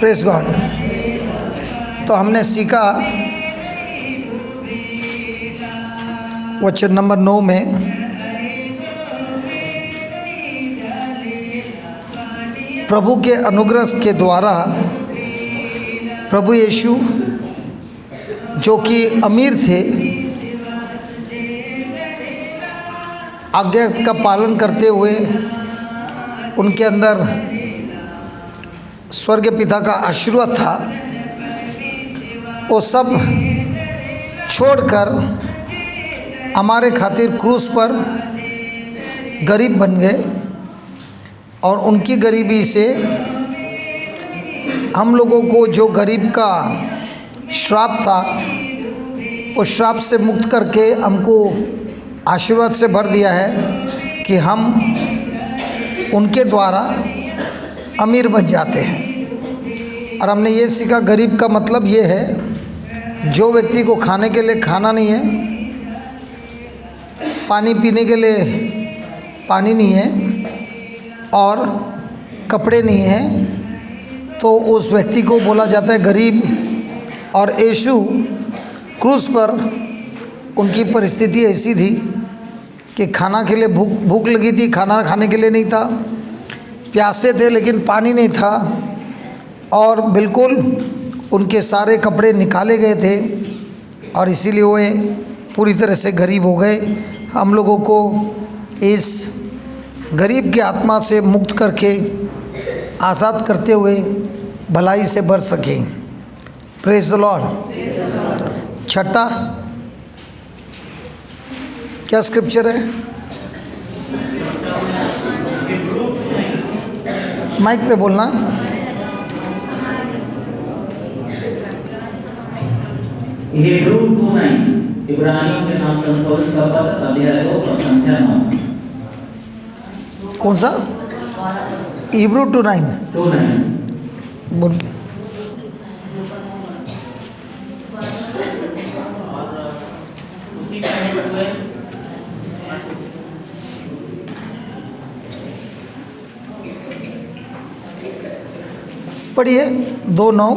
Praise God. तो हमने सीखा वचन नंबर 9 में प्रभु के अनुग्रह के द्वारा प्रभु यीशु जो कि अमीर थे, आज्ञा का पालन करते हुए उनके अंदर स्वर्ग पिता का आशीर्वाद था, वो सब छोड़कर हमारे खातिर क्रूस पर गरीब बन गए और उनकी गरीबी से हम लोगों को जो गरीब का श्राप था उस श्राप से मुक्त करके हमको आशीर्वाद से भर दिया है कि हम उनके द्वारा अमीर बन जाते हैं। और हमने ये सीखा, गरीब का मतलब ये है जो व्यक्ति को खाने के लिए खाना नहीं है, पानी पीने के लिए पानी नहीं है और कपड़े नहीं हैं, तो उस व्यक्ति को बोला जाता है गरीब। और यीशु क्रूस पर उनकी परिस्थिति ऐसी थी कि खाना के लिए भूख लगी थी, खाना खाने के लिए नहीं था, प्यासे थे लेकिन पानी नहीं था, और बिल्कुल उनके सारे कपड़े निकाले गए थे और इसीलिए वो पूरी तरह से गरीब हो गए। हम लोगों को इस गरीब की आत्मा से मुक्त करके आज़ाद करते हुए भलाई से भर सकें। Praise the Lord. छठा क्या स्क्रिप्चर है? माइक पे बोलना। हिब्रू 2:9 इब्रानियों के नाम संशोधित का पत्र अध्याय 2 और संख्या 9। कौन सा? हिब्रू 2:9 बोल। पढ़िए 2:9।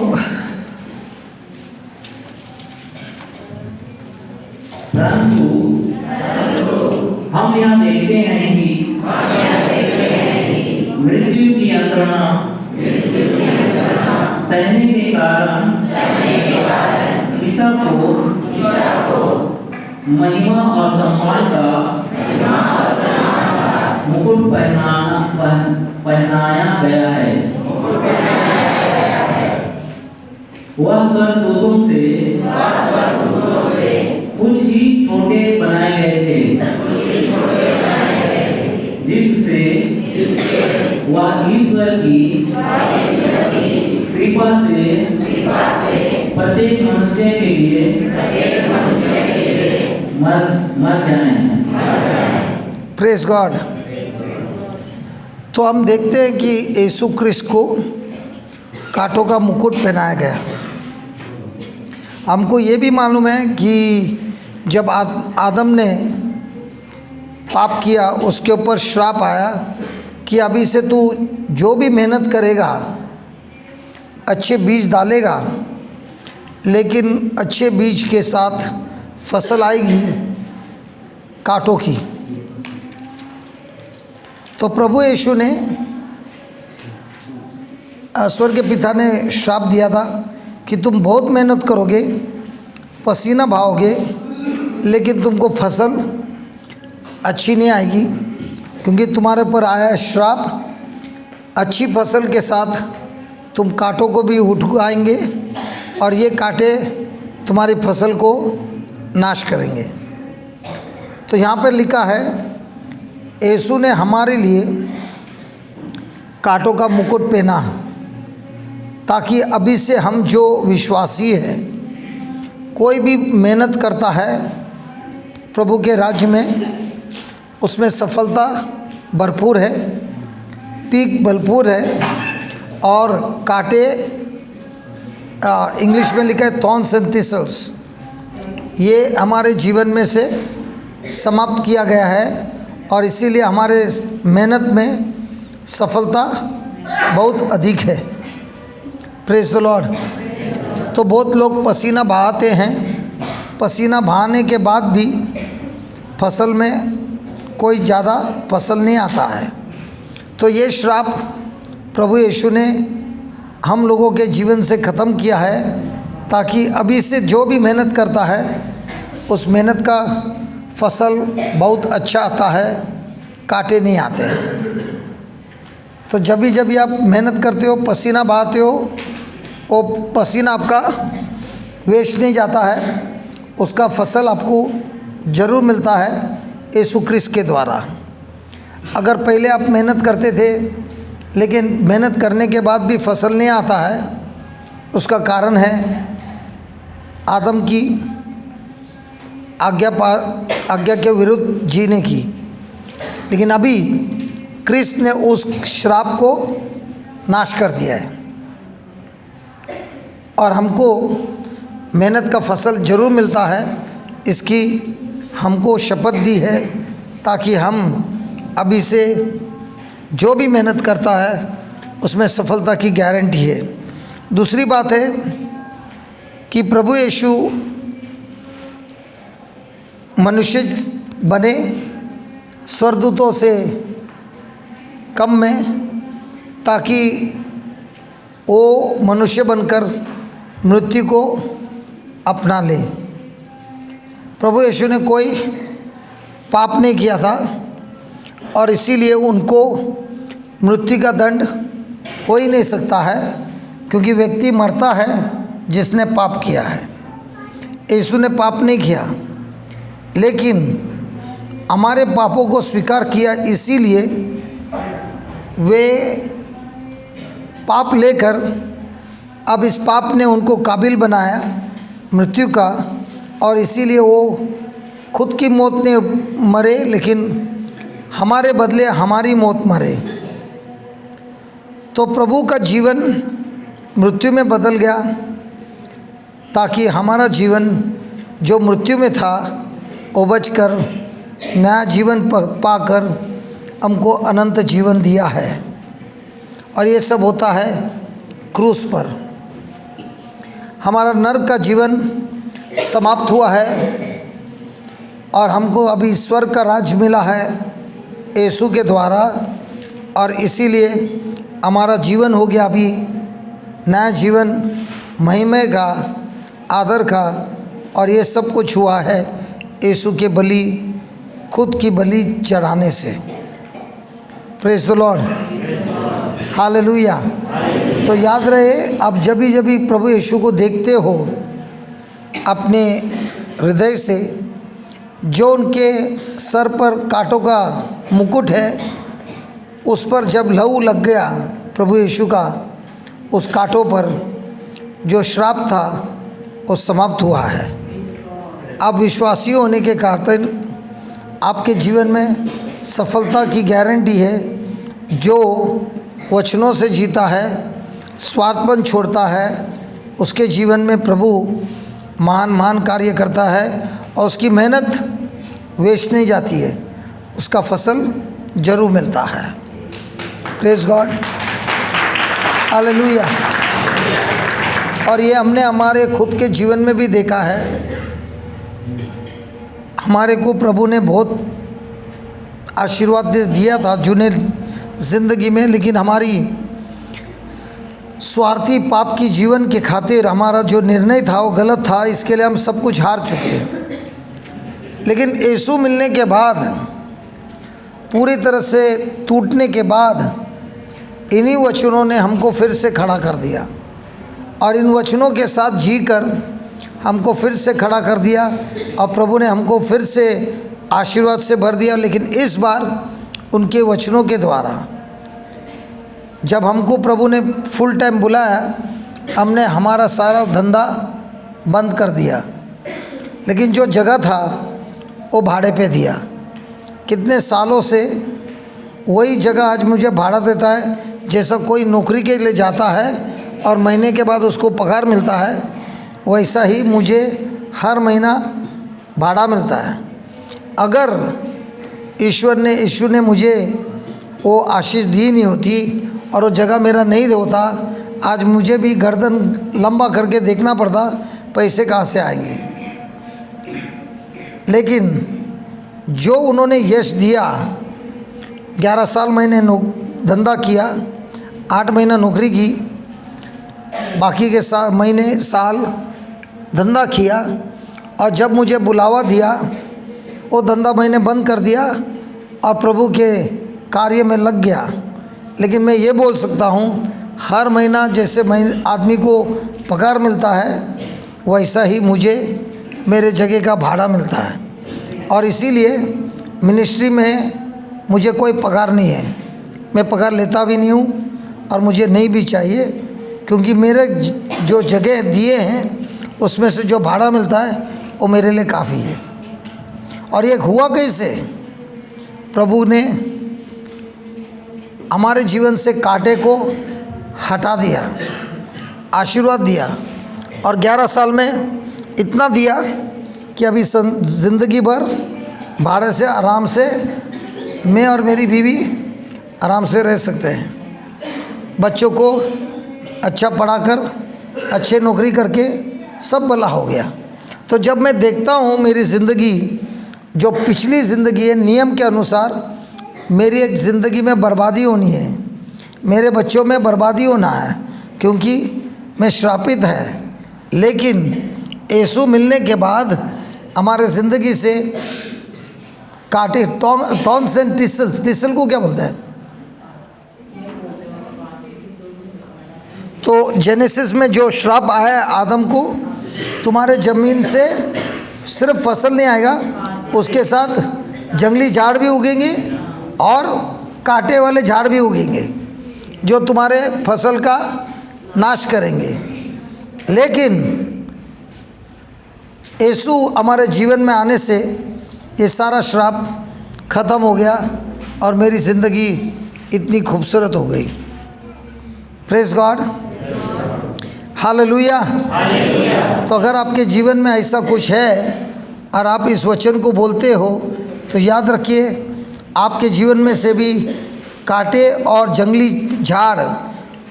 परंतु हम यहाँ देखते हैं कि मृत्यु की यंत्रणा सहने के कारण ईसा को महिमा और सम्मान का मुकुट पहनाया गया है। वह स्वर्गदूतों से कुछ ही छोटे बनाए गए थे, जिससे वह ईश्वर की कृपा से प्रत्येक मनुष्य के लिए मर जाएं। Praise God. तो हम देखते हैं कि यीशु क्रिस्ट को कांटों का मुकुट पहनाया गया। हमको ये भी मालूम है कि जब आदम ने पाप किया उसके ऊपर श्राप आया कि अभी से तू जो भी मेहनत करेगा, अच्छे बीज डालेगा, लेकिन अच्छे बीज के साथ फसल आएगी कांटों की। तो प्रभु यीशु ने स्वर्ग पिता ने श्राप दिया था कि तुम बहुत मेहनत करोगे, पसीना बहाओगे, लेकिन तुमको फसल अच्छी नहीं आएगी, क्योंकि तुम्हारे ऊपर आया है श्राप। अच्छी फसल के साथ तुम कांटों को भी उठाएंगे और ये कांटे तुम्हारी फसल को नाश करेंगे। तो यहाँ पर लिखा है यीशु ने हमारे लिए कांटों का मुकुट पहना, ताकि अभी से हम जो विश्वासी है, कोई भी मेहनत करता है प्रभु के राज्य में, उसमें सफलता भरपूर है, पीक भरपूर है। और कांटे इंग्लिश में लिखा है थॉर्न्स एंड थिसल्स, ये हमारे जीवन में से समाप्त किया गया है और इसीलिए हमारे मेहनत में सफलता बहुत अधिक है। Praise the Lord. तो बहुत लोग पसीना बहाते हैं, पसीना बहाने के बाद भी फसल में कोई ज़्यादा फसल नहीं आता है। तो ये श्राप प्रभु यीशु ने हम लोगों के जीवन से ख़त्म किया है, ताकि अभी से जो भी मेहनत करता है उस मेहनत का फसल बहुत अच्छा आता है, कांटे नहीं आते हैं। तो जब भी आप मेहनत करते हो, पसीना बहाते हो, वो पसीना आपका वेस्ट नहीं जाता है, उसका फसल आपको ज़रूर मिलता है यीशु क्रिस्त के द्वारा। अगर पहले आप मेहनत करते थे लेकिन मेहनत करने के बाद भी फसल नहीं आता है, उसका कारण है आदम की आज्ञा के विरुद्ध जीने की। लेकिन अभी क्रिस्त ने उस श्राप को नाश कर दिया है और हमको मेहनत का फसल ज़रूर मिलता है, इसकी हमको शपथ दी है, ताकि हम अभी से जो भी मेहनत करता है उसमें सफलता की गारंटी है। दूसरी बात है कि प्रभु यीशु मनुष्य बने स्वर्गदूतों से कम में, ताकि वो मनुष्य बनकर मृत्यु को अपना ले। प्रभु यीशु ने कोई पाप नहीं किया था और इसीलिए उनको मृत्यु का दंड हो ही नहीं सकता है, क्योंकि व्यक्ति मरता है जिसने पाप किया है। यीशु ने पाप नहीं किया, लेकिन हमारे पापों को स्वीकार किया, इसीलिए वे पाप लेकर अब इस पाप ने उनको काबिल बनाया मृत्यु का, और इसीलिए वो खुद की मौत ने मरे, लेकिन हमारे बदले हमारी मौत मरे। तो प्रभु का जीवन मृत्यु में बदल गया, ताकि हमारा जीवन जो मृत्यु में था वो बचकर नया जीवन पाकर हमको अनंत जीवन दिया है। और ये सब होता है क्रूस पर। हमारा नरक का जीवन समाप्त हुआ है और हमको अभी स्वर्ग का राज्य मिला है यीशु के द्वारा, और इसीलिए हमारा जीवन हो गया अभी नया जीवन, महिमा का, आदर का, और ये सब कुछ हुआ है यीशु के बलि, खुद की बलि चढ़ाने से। Praise the Lord, hallelujah. तो याद रहे, आप जब भी प्रभु यीशु को देखते हो अपने हृदय से, जो उनके सर पर कांटों का मुकुट है, उस पर जब लहू लग गया प्रभु यीशु का, उस कांटों पर जो श्राप था वो समाप्त हुआ है। अब विश्वासी होने के कारण आपके जीवन में सफलता की गारंटी है। जो वचनों से जीता है, स्वार्थपन छोड़ता है, उसके जीवन में प्रभु महान कार्य करता है और उसकी मेहनत वेस्ट नहीं जाती है, उसका फसल जरूर मिलता है। Praise God, hallelujah. और ये हमने हमारे खुद के जीवन में भी देखा है। हमारे को प्रभु ने बहुत आशीर्वाद दिया था जूने ज़िंदगी में, लेकिन हमारी स्वार्थी पाप की जीवन के खातिर हमारा जो निर्णय था वो गलत था, इसके लिए हम सब कुछ हार चुके। लेकिन यीशु मिलने के बाद, पूरी तरह से टूटने के बाद, इन्हीं वचनों ने हमको फिर से खड़ा कर दिया और इन वचनों के साथ जीकर हमको फिर से खड़ा कर दिया और प्रभु ने हमको फिर से आशीर्वाद से भर दिया। लेकिन इस बार उनके वचनों के द्वारा जब हमको प्रभु ने फुल टाइम बुलाया, हमने हमारा सारा धंधा बंद कर दिया, लेकिन जो जगह था वो भाड़े पे दिया। कितने सालों से वही जगह आज मुझे भाड़ा देता है, जैसा कोई नौकरी के लिए जाता है और महीने के बाद उसको पगार मिलता है, वैसा ही मुझे हर महीना भाड़ा मिलता है। अगर यीशु ने मुझे वो आशीष दी नहीं होती और वो जगह मेरा नहीं होता, आज मुझे भी गर्दन लंबा करके देखना पड़ता पैसे कहाँ से आएंगे। लेकिन जो उन्होंने यश दिया, 11 साल मैंने धंधा किया, 8 महीना नौकरी की, बाकी के साल धंधा किया, और जब मुझे बुलावा दिया वो धंधा मैंने बंद कर दिया और प्रभु के कार्य में लग गया। लेकिन मैं ये बोल सकता हूँ, हर महीना जैसे आदमी को पगार मिलता है वैसा ही मुझे मेरे जगह का भाड़ा मिलता है। और इसीलिए मिनिस्ट्री में मुझे कोई पगार नहीं है, मैं पगार लेता भी नहीं हूँ और मुझे नहीं भी चाहिए, क्योंकि मेरे जो जगह दिए हैं उसमें से जो भाड़ा मिलता है वो मेरे लिए काफ़ी है। और ये हुआ कैसे? प्रभु ने हमारे जीवन से कांटे को हटा दिया, आशीर्वाद दिया, और 11 साल में इतना दिया कि अभी ज़िंदगी भर भाड़े से आराम से मैं और मेरी बीवी आराम से रह सकते हैं। बच्चों को अच्छा पढ़ाकर अच्छे नौकरी करके सब भला हो गया। तो जब मैं देखता हूँ मेरी ज़िंदगी, जो पिछली ज़िंदगी है, नियम के अनुसार मेरी एक ज़िंदगी में बर्बादी होनी है, मेरे बच्चों में बर्बादी होना है, क्योंकि मैं श्रापित है। लेकिन यीशु मिलने के बाद हमारे ज़िंदगी से कांटे, थॉर्न्स एंड टिसल्स, टिसल को क्या बोलते हैं? तो जेनेसिस में जो श्राप आया आदम को, तुम्हारे ज़मीन से सिर्फ फसल नहीं आएगा, उसके साथ जंगली झाड़ भी उगेंगे और कांटे वाले झाड़ भी उगेंगे जो तुम्हारे फसल का नाश करेंगे। लेकिन यीशु हमारे जीवन में आने से ये सारा श्राप ख़त्म हो गया और मेरी ज़िंदगी इतनी खूबसूरत हो गई। Praise God, hallelujah. तो अगर आपके जीवन में ऐसा कुछ है और आप इस वचन को बोलते हो तो याद रखिए, आपके जीवन में से भी कांटे और जंगली झाड़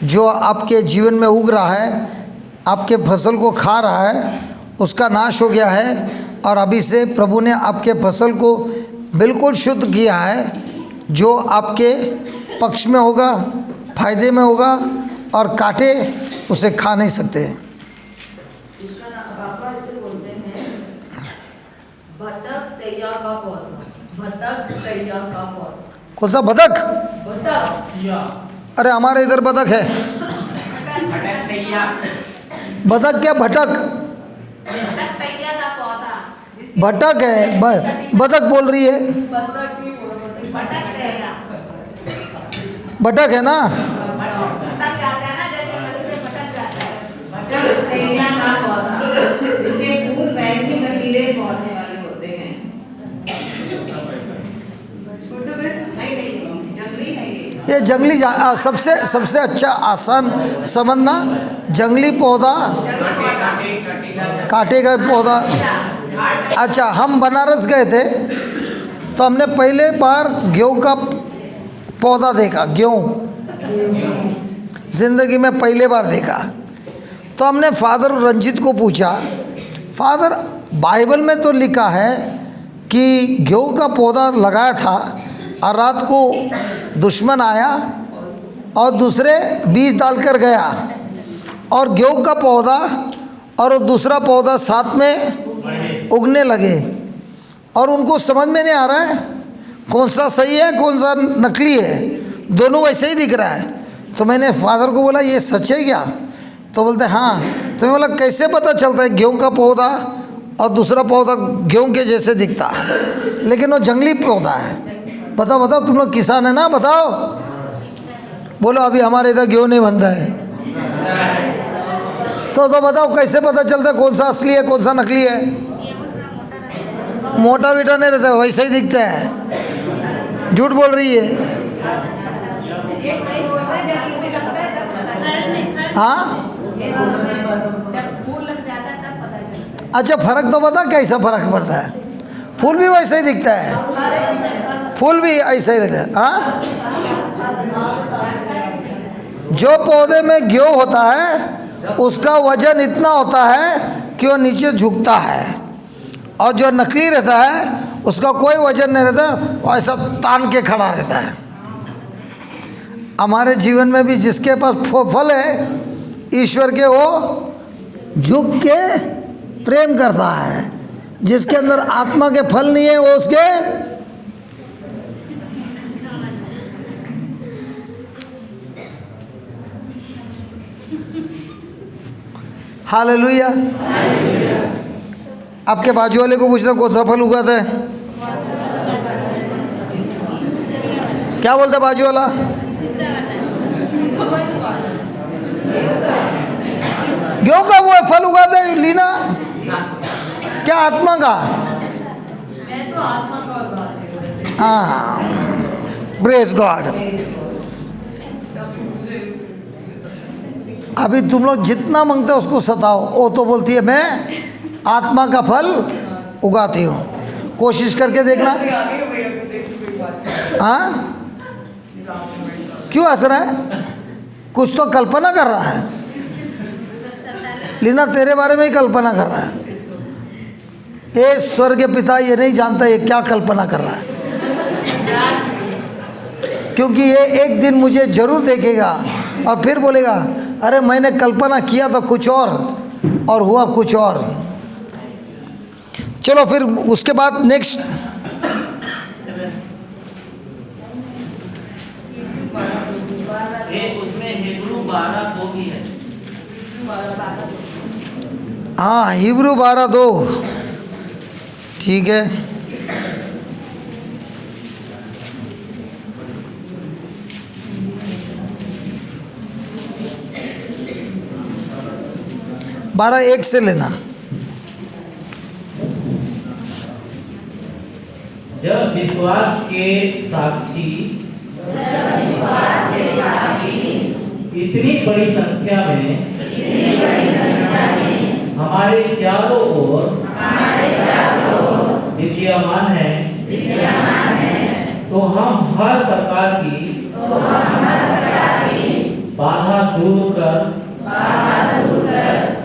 जो आपके जीवन में उग रहा है, आपके फसल को खा रहा है, उसका नाश हो गया है। और अभी से प्रभु ने आपके फसल को बिल्कुल शुद्ध किया है, जो आपके पक्ष में होगा, फायदे में होगा, और कांटे उसे खा नहीं सकते। कौन सा बतख? अरे हमारे इधर बतख है। बतख क्या? भटक, भटक है, बतख बोल रही है। भटक है ना? ये जंगली सबसे अच्छा आसान समझना, जंगली पौधा, कांटे का पौधा। अच्छा, हम बनारस गए थे तो हमने पहले बार गेहूं का पौधा देखा, गेहूं ज़िंदगी में पहले बार देखा। तो हमने फादर रंजीत को पूछा, फादर बाइबल में तो लिखा है कि गेहूं का पौधा लगाया था और रात को दुश्मन आया और दूसरे बीज डालकर गया, और गेहूं का पौधा और दूसरा पौधा साथ में उगने लगे, और उनको समझ में नहीं आ रहा है कौन सा सही है कौन सा नकली है, दोनों वैसे ही दिख रहा है। तो मैंने फादर को बोला, ये सच है क्या? तो बोलते हाँ। तो मैं बोला, कैसे पता चलता है गेहूं का पौधा और दूसरा पौधा गेहूं के जैसे दिखता है लेकिन वो जंगली पौधा है? बताओ बताओ, तुम लोग किसान है ना, बताओ। बोलो अभी हमारे इधर गेहूं नहीं बनता है। तो बताओ कैसे पता चलता है कौन सा असली है कौन सा नकली है? मोटा बीटा नहीं रहता, वैसा ही दिखता है। झूठ बोल रही है। हाँ, अच्छा, फर्क तो बता, कैसा फर्क पड़ता है? फूल भी वैसा ही दिखता है, फूल भी ऐसा ही रहता है। हाँ, जो पौधे में गेहूं होता है उसका वजन इतना होता है कि वो नीचे झुकता है, और जो नकली रहता है उसका कोई वजन नहीं रहता, वो ऐसा तान के खड़ा रहता है। हमारे जीवन में भी जिसके पास फल है ईश्वर के, वो झुक के प्रेम करता है। जिसके अंदर आत्मा के फल नहीं है वो उसके हालेलुया। आपके बाजू वाले को पूछना कौन सा फल उगाता है? क्या बोलता है बाजू वाला? गेहूं का वो फल उगाता है लीना, क्या आत्मा का? मैं तो आत्मा का उगाती हूँ। हाँ, प्रेज गॉड। अभी तुम लोग जितना मांगते हो उसको सताओ, वो तो बोलती है मैं आत्मा का फल उगाती हूँ। कोशिश करके देखना। हाँ, क्यों हंस रहा है? कुछ तो कल्पना कर रहा है। लीना तेरे बारे में ही कल्पना कर रहा है। ये स्वर्ग पिता ये नहीं जानता ये क्या कल्पना कर रहा है, क्योंकि ये एक दिन मुझे जरूर देखेगा और फिर बोलेगा अरे मैंने कल्पना किया था कुछ और हुआ कुछ और। चलो फिर उसके बाद नेक्स्ट। उसमें हिब्रू 12:2 भी है। हाँ, हिब्रू 12:2 ठीक है। बारह एक से लेना। जब विश्वास के साक्षी इतनी बड़ी संख्या में हमारे चारों ओर विद्यमान है, तो हम हर प्रकार की बाधा दूर कर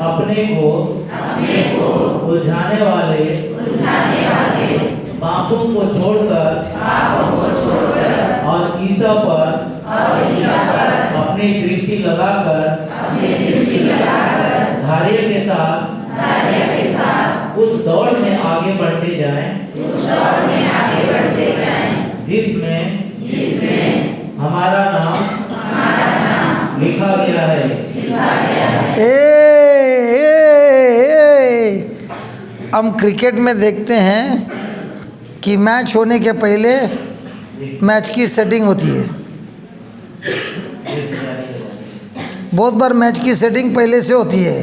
अपने को उलझाने वाले पापों को छोड़कर और ईसा पर अपनी दृष्टि लगाकर धैर्य के साथ उस दौड़ में आगे बढ़ते जाएं जिसमें हमारा नाम लिखा गया है। हम क्रिकेट में देखते हैं कि मैच होने के पहले मैच की सेटिंग होती है। बहुत बार मैच की सेटिंग पहले से होती है।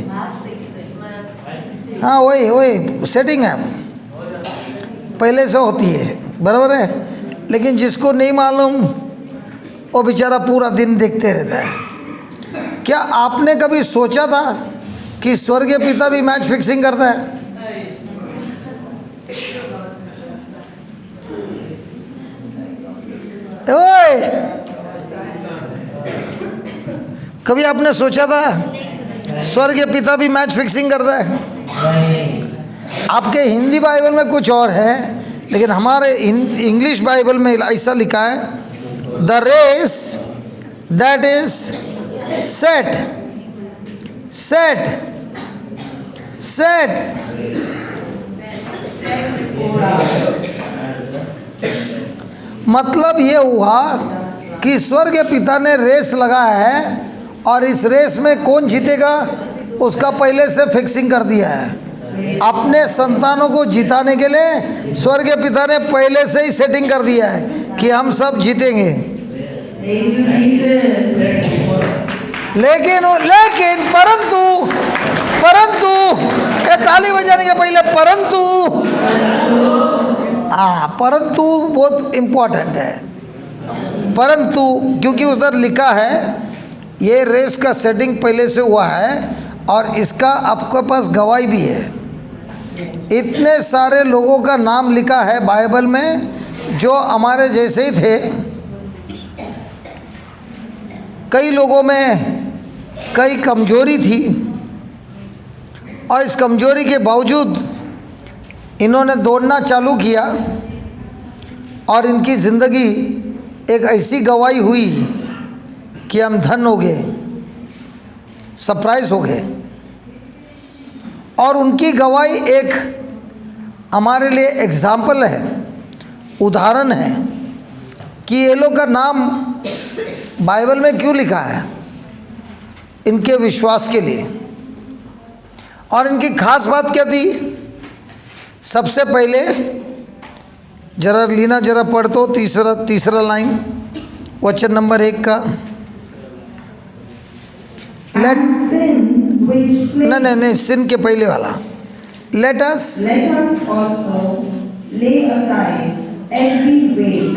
हाँ, वही सेटिंग है, पहले से होती है, बराबर है। लेकिन जिसको नहीं मालूम वो बेचारा पूरा दिन देखते रहता है। क्या आपने कभी सोचा था कि स्वर्गीय पिता भी मैच फिक्सिंग करता है? ओए, कभी आपने सोचा था स्वर्गीय पिता भी मैच फिक्सिंग करता है? आपके हिंदी बाइबल में कुछ और है, लेकिन हमारे इंग्लिश बाइबल में ऐसा लिखा है, the race that is set मतलब ये हुआ कि स्वर्गीय पिता ने रेस लगाया है, और इस रेस में कौन जीतेगा उसका पहले से फिक्सिंग कर दिया है। अपने संतानों को जिताने के लिए स्वर्गीय पिता ने पहले से ही सेटिंग कर दिया है कि हम सब जीतेंगे। लेकिन परंतु ये ताली बजाने के पहले परंतु बहुत इम्पोर्टेंट है। परंतु क्योंकि उधर लिखा है ये रेस का सेटिंग पहले से हुआ है, और इसका आपके पास गवाही भी है। इतने सारे लोगों का नाम लिखा है बाइबल में जो हमारे जैसे ही थे, कई लोगों में कई कमजोरी थी और इस कमजोरी के बावजूद इन्होंने दौड़ना चालू किया और इनकी ज़िंदगी एक ऐसी गवाही हुई कि हम धन हो गए, सरप्राइज हो गए। और उनकी गवाही एक हमारे लिए एग्जाम्पल है, उदाहरण है कि ये लोग का नाम बाइबल में क्यों लिखा है, इनके विश्वास के लिए। और इनकी खास बात क्या थी? सबसे पहले जरा लीना जरा पढ़ तो तीसरा लाइन वचन नंबर 1 का। नहीं, सिन के पहले वाला। Let us also lay aside every weight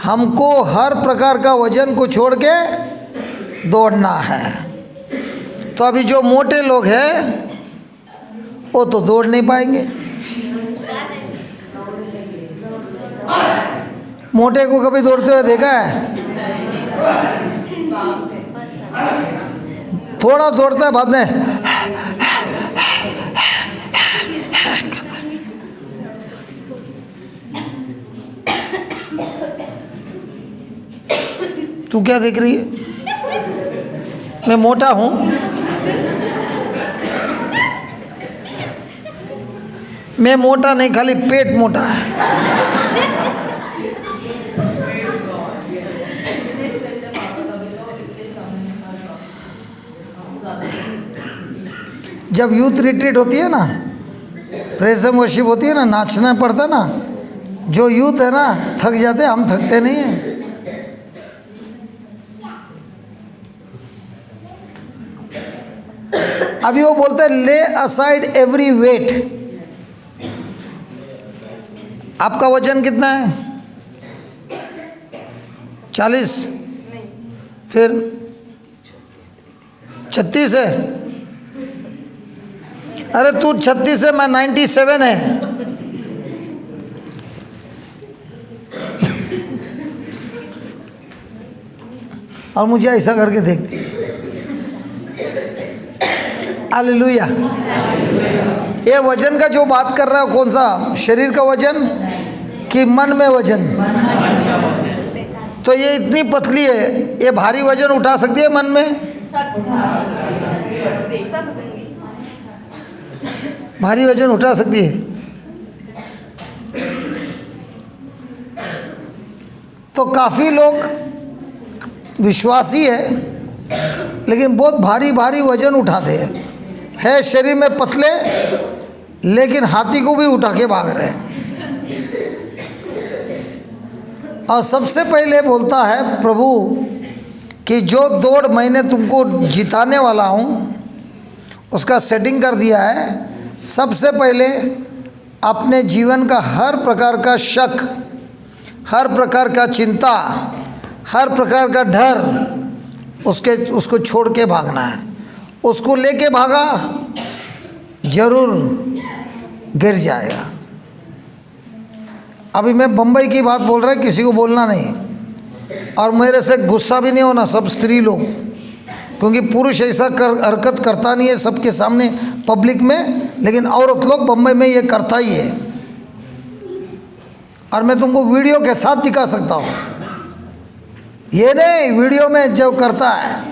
हमको हर प्रकार का वजन को छोड़ के दौड़ना है। तो अभी जो मोटे लोग हैं वो तो दौड़ नहीं पाएंगे। मोटे को कभी दौड़ते हुए देखा है? थोड़ा दौड़ता है, बाद में तू क्या देख रही है? मैं मोटा हूं? मैं मोटा नहीं, खाली पेट मोटा है। जब यूथ रिट्रीट होती है ना, प्रेज एंड वर्शिप होती है ना, नाचना पड़ता ना, जो यूथ है ना थक जाते हैं, हम थकते नहीं हैं। अभी वो बोलते हैं ले असाइड एवरी वेट। आपका वजन कितना है? 40? फिर 36 है? अरे तू 36 है, मैं 97 है। और मुझे ऐसा करके देखती है। हालेलुया। ये वजन का जो बात कर रहा है कौन सा? शरीर का वजन कि मन में वजन? तो ये इतनी पतली है, ये भारी वजन उठा सकती है मन में? भारी वजन उठा सकती है। तो काफ़ी लोग विश्वासी है लेकिन बहुत भारी भारी वजन उठाते हैं। है शरीर में पतले लेकिन हाथी को भी उठा के भाग रहे हैं। और सबसे पहले बोलता है प्रभु कि जो दौड़ मैंने तुमको जिताने वाला हूँ उसका सेटिंग कर दिया है। सबसे पहले अपने जीवन का हर प्रकार का शक, हर प्रकार का चिंता, हर प्रकार का डर उसको छोड़ के भागना है। उसको लेके भागा जरूर गिर जाएगा। अभी मैं बम्बई की बात बोल रहा है, किसी को बोलना नहीं। और मेरे से गुस्सा भी नहीं होना सब स्त्री लोग, क्योंकि पुरुष ऐसा हरकत करता नहीं है सबके सामने पब्लिक में, लेकिन औरत लोग बम्बई में ये करता ही है। और मैं तुमको वीडियो के साथ दिखा सकता हूँ, ये नहीं वीडियो में जो करता है।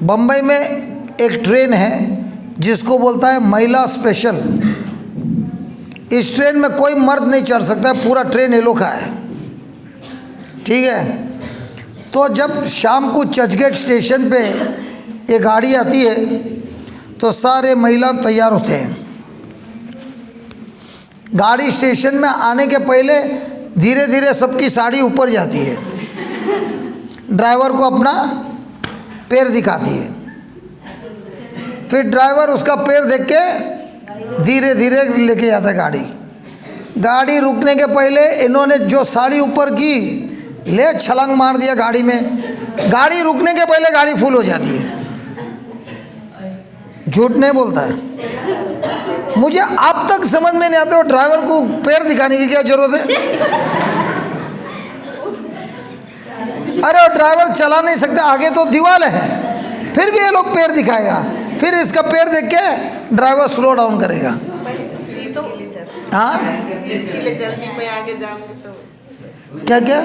बम्बई में एक ट्रेन है जिसको बोलता है महिला स्पेशल। इस ट्रेन में कोई मर्द नहीं चढ़ सकता, पूरा ट्रेन ये लोग का है, ठीक है। तो जब शाम को चर्चगेट स्टेशन पे ये गाड़ी आती है तो सारे महिला तैयार होते हैं। गाड़ी स्टेशन में आने के पहले धीरे धीरे सबकी साड़ी ऊपर जाती है, ड्राइवर को अपना पैर दिखाती है। फिर ड्राइवर उसका पैर देख के धीरे धीरे लेके जाता है गाड़ी। गाड़ी रुकने के पहले इन्होंने जो साड़ी ऊपर की ले छलांग मार दिया गाड़ी में। गाड़ी रुकने के पहले गाड़ी फुल हो जाती है। झूठ नहीं बोलता है। मुझे अब तक समझ में नहीं आता ड्राइवर को पैर दिखाने की क्या जरूरत है। अरे वो ड्राइवर चला नहीं सकता, आगे तो दीवार है, फिर भी ये लोग पैर दिखाएगा, फिर इसका पैर देख के ड्राइवर स्लो डाउन करेगा। हाँ जल्दी में आगे जाऊंगी तो क्या क्या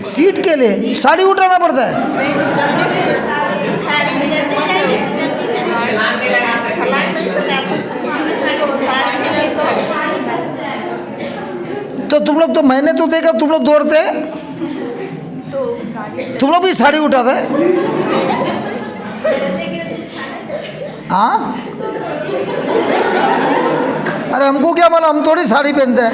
सीट के लिए साड़ी उठाना पड़ता है। तो तुम लोग तो मैंने तो देखा तुम लोग दौड़ते हैं, तुम लोग भी साड़ी उठाते हैं। हाँ अरे हमको क्या मालूम, हम थोड़ी साड़ी पहनते हैं।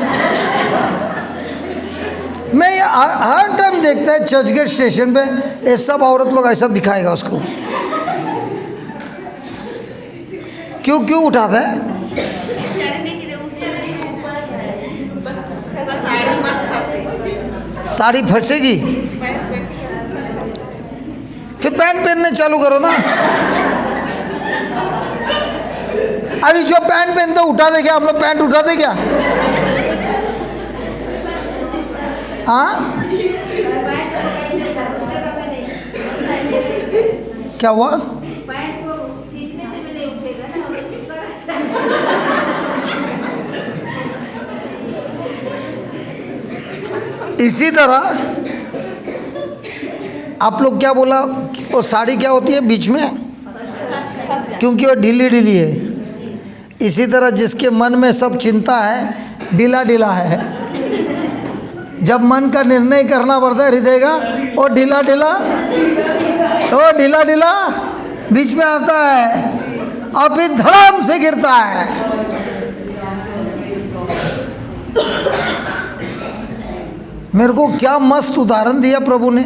मैं ये हर टाइम देखता है चर्चगेट स्टेशन पे ये सब औरत लोग ऐसा दिखाएगा उसको। क्यों क्यों उठाता है? साड़ी फंसेगी, फिर पैंट पहनने चालू करो ना। अभी जो पैंट पहनते उठा दे क्या? हम लोग पैंट उठा दे क्या? हाँ क्या हुआ? इसी तरह आप लोग क्या बोला, वो साड़ी क्या होती है बीच में, क्योंकि वो ढीली ढीली है। इसी तरह जिसके मन में सब चिंता है, ढीला ढीला है, जब मन का निर्णय करना पड़ता है हृदय का, वो ढीला ढीला, वो ढीला ढीला बीच में आता है और फिर धड़ाम से गिरता है। मेरे को क्या मस्त उदाहरण दिया प्रभु ने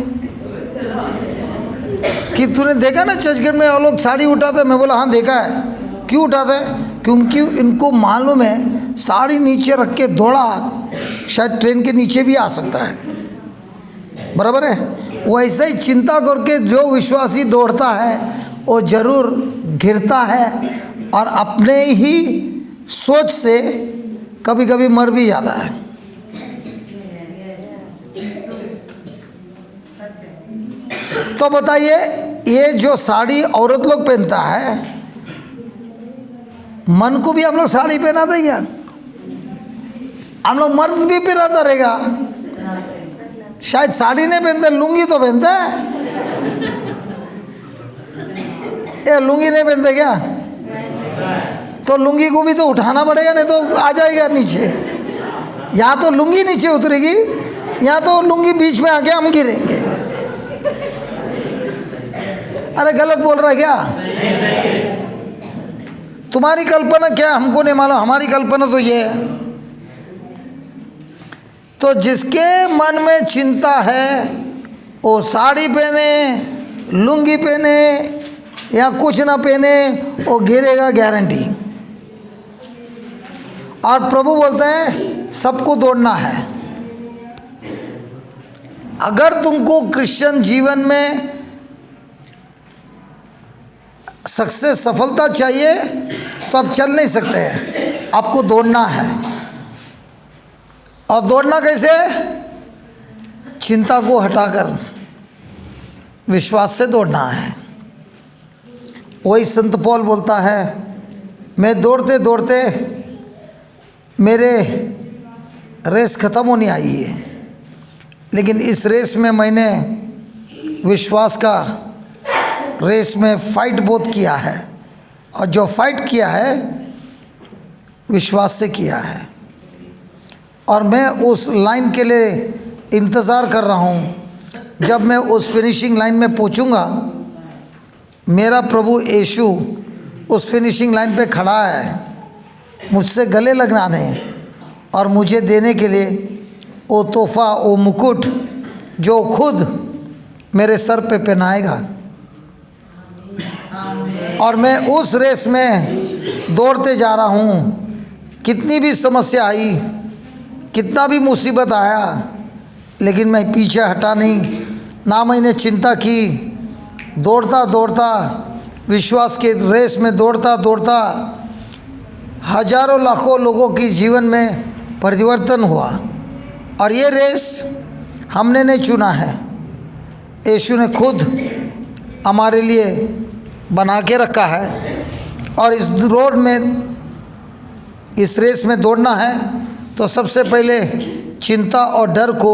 कि तूने देखा ना चर्चगेट में वो लोग साड़ी उठाते। मैं बोला हाँ देखा है। क्यों उठाते हैं? क्योंकि इनको मालूम है साड़ी नीचे रख के दौड़ा शायद ट्रेन के नीचे भी आ सकता है। बराबर है? वैसे ही चिंता करके जो विश्वासी दौड़ता है वो जरूर गिरता है और अपने ही सोच से कभी कभी मर भी जाता है। तो बताइए ये जो साड़ी औरत लोग पहनता है, मन को भी हम लोग साड़ी पहना देंगे, हम लोग मर्द भी पहनाता रहेगा। शायद साड़ी नहीं पहनते, लुंगी तो पहनता है। ये लुंगी नहीं पहनते क्या? तो लुंगी को भी तो उठाना पड़ेगा, नहीं तो आ जाएगा नीचे। या तो लुंगी नीचे उतरेगी या तो लुंगी बीच में आके हम गिरेंगे। अरे गलत बोल रहा है क्या? तुम्हारी कल्पना क्या है हमको नहीं मालूम, हमारी कल्पना तो ये है। तो जिसके मन में चिंता है वो साड़ी पहने, लुंगी पहने या कुछ ना पहने, वो गिरेगा गारंटी। और प्रभु बोलते हैं सबको दौड़ना है। अगर तुमको क्रिश्चियन जीवन में सक्सेस, सफलता चाहिए तो आप चल नहीं सकते हैं, आपको दौड़ना है। और दौड़ना कैसे? चिंता को हटाकर विश्वास से दौड़ना है। वही संत पौल बोलता है मैं दौड़ते दौड़ते मेरे रेस ख़त्म होने आई है, लेकिन इस रेस में मैंने विश्वास का रेस में फाइट बहुत किया है, और जो फाइट किया है विश्वास से किया है। और मैं उस लाइन के लिए इंतज़ार कर रहा हूँ। जब मैं उस फिनिशिंग लाइन में पहुँचूँगा, मेरा प्रभु यीशु उस फिनिशिंग लाइन पे खड़ा है मुझसे गले लगाने और मुझे देने के लिए वो तोहफ़ा, वो मुकुट जो खुद मेरे सर पे पहनाएगा। और मैं उस रेस में दौड़ते जा रहा हूँ। कितनी भी समस्या आई, कितना भी मुसीबत आया, लेकिन मैं पीछे हटा नहीं, ना मैंने चिंता की। दौड़ता दौड़ता विश्वास के रेस में दौड़ता दौड़ता हजारों लाखों लोगों की जीवन में परिवर्तन हुआ। और ये रेस हमने नहीं चुना है, यीशु ने खुद हमारे लिए बना के रखा है। और इस रोड में, इस रेस में दौड़ना है तो सबसे पहले चिंता और डर को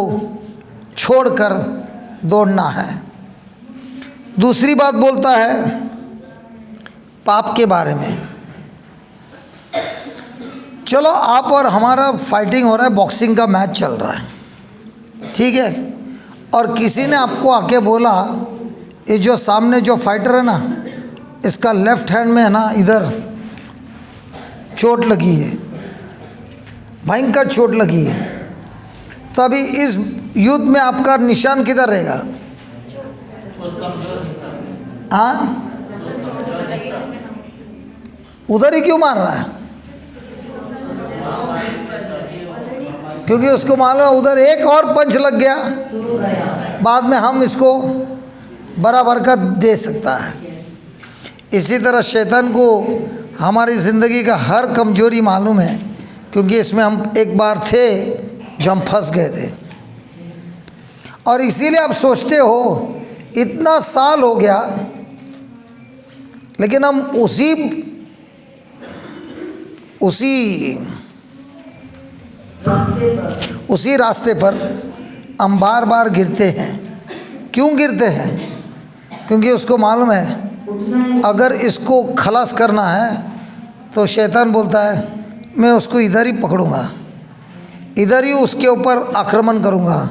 छोड़कर दौड़ना है। दूसरी बात बोलता है पाप के बारे में। चलो, आप और हमारा फाइटिंग हो रहा है, बॉक्सिंग का मैच चल रहा है, ठीक है। और किसी ने आपको आके बोला ये जो सामने जो फाइटर है ना, इसका लेफ्ट हैंड में है ना, इधर चोट लगी है, भयंकर चोट लगी है। तो अभी इस युद्ध में आपका निशान किधर रहेगा? हाँ, उधर ही क्यों मार रहा है? क्योंकि उसको मालूम है उधर एक और पंच लग गया, बाद में हम इसको बड़ा बरकत दे सकता है। इसी तरह शैतान को हमारी ज़िंदगी का हर कमजोरी मालूम है, क्योंकि इसमें हम एक बार थे जो हम फंस गए थे। और इसीलिए आप सोचते हो इतना साल हो गया, लेकिन हम उसी रास्ते पर हम बार बार गिरते हैं। क्यों गिरते हैं? क्योंकि उसको मालूम है अगर इसको खलास करना है तो शैतान बोलता है मैं उसको इधर ही पकड़ूंगा, इधर ही उसके ऊपर आक्रमण करूंगा।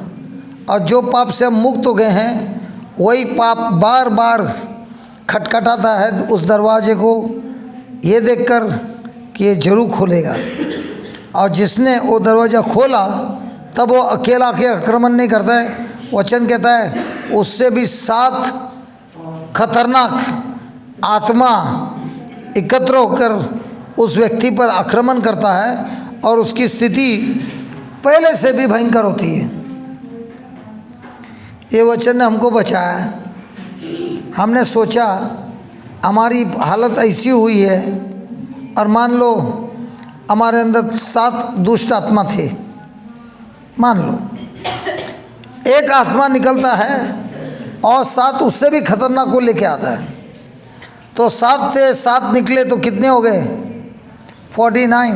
और जो पाप से हम मुक्त हो गए हैं वही पाप बार बार खटखटाता है उस दरवाजे को, ये देखकर कि ये जरूर खोलेगा। और जिसने वो दरवाज़ा खोला तब वो अकेला के आक्रमण नहीं करता है। वचन कहता है उससे भी 7 खतरनाक आत्मा एकत्र होकर उस व्यक्ति पर आक्रमण करता है और उसकी स्थिति पहले से भी भयंकर होती है। ये वचन ने हमको बचाया। हमने सोचा हमारी हालत ऐसी हुई है, और मान लो हमारे अंदर 7 दुष्ट आत्मा थे, मान लो एक आत्मा निकलता है और 7 उससे भी खतरनाक को लेके आता है, तो 7 से 7 निकले तो कितने हो गए? 49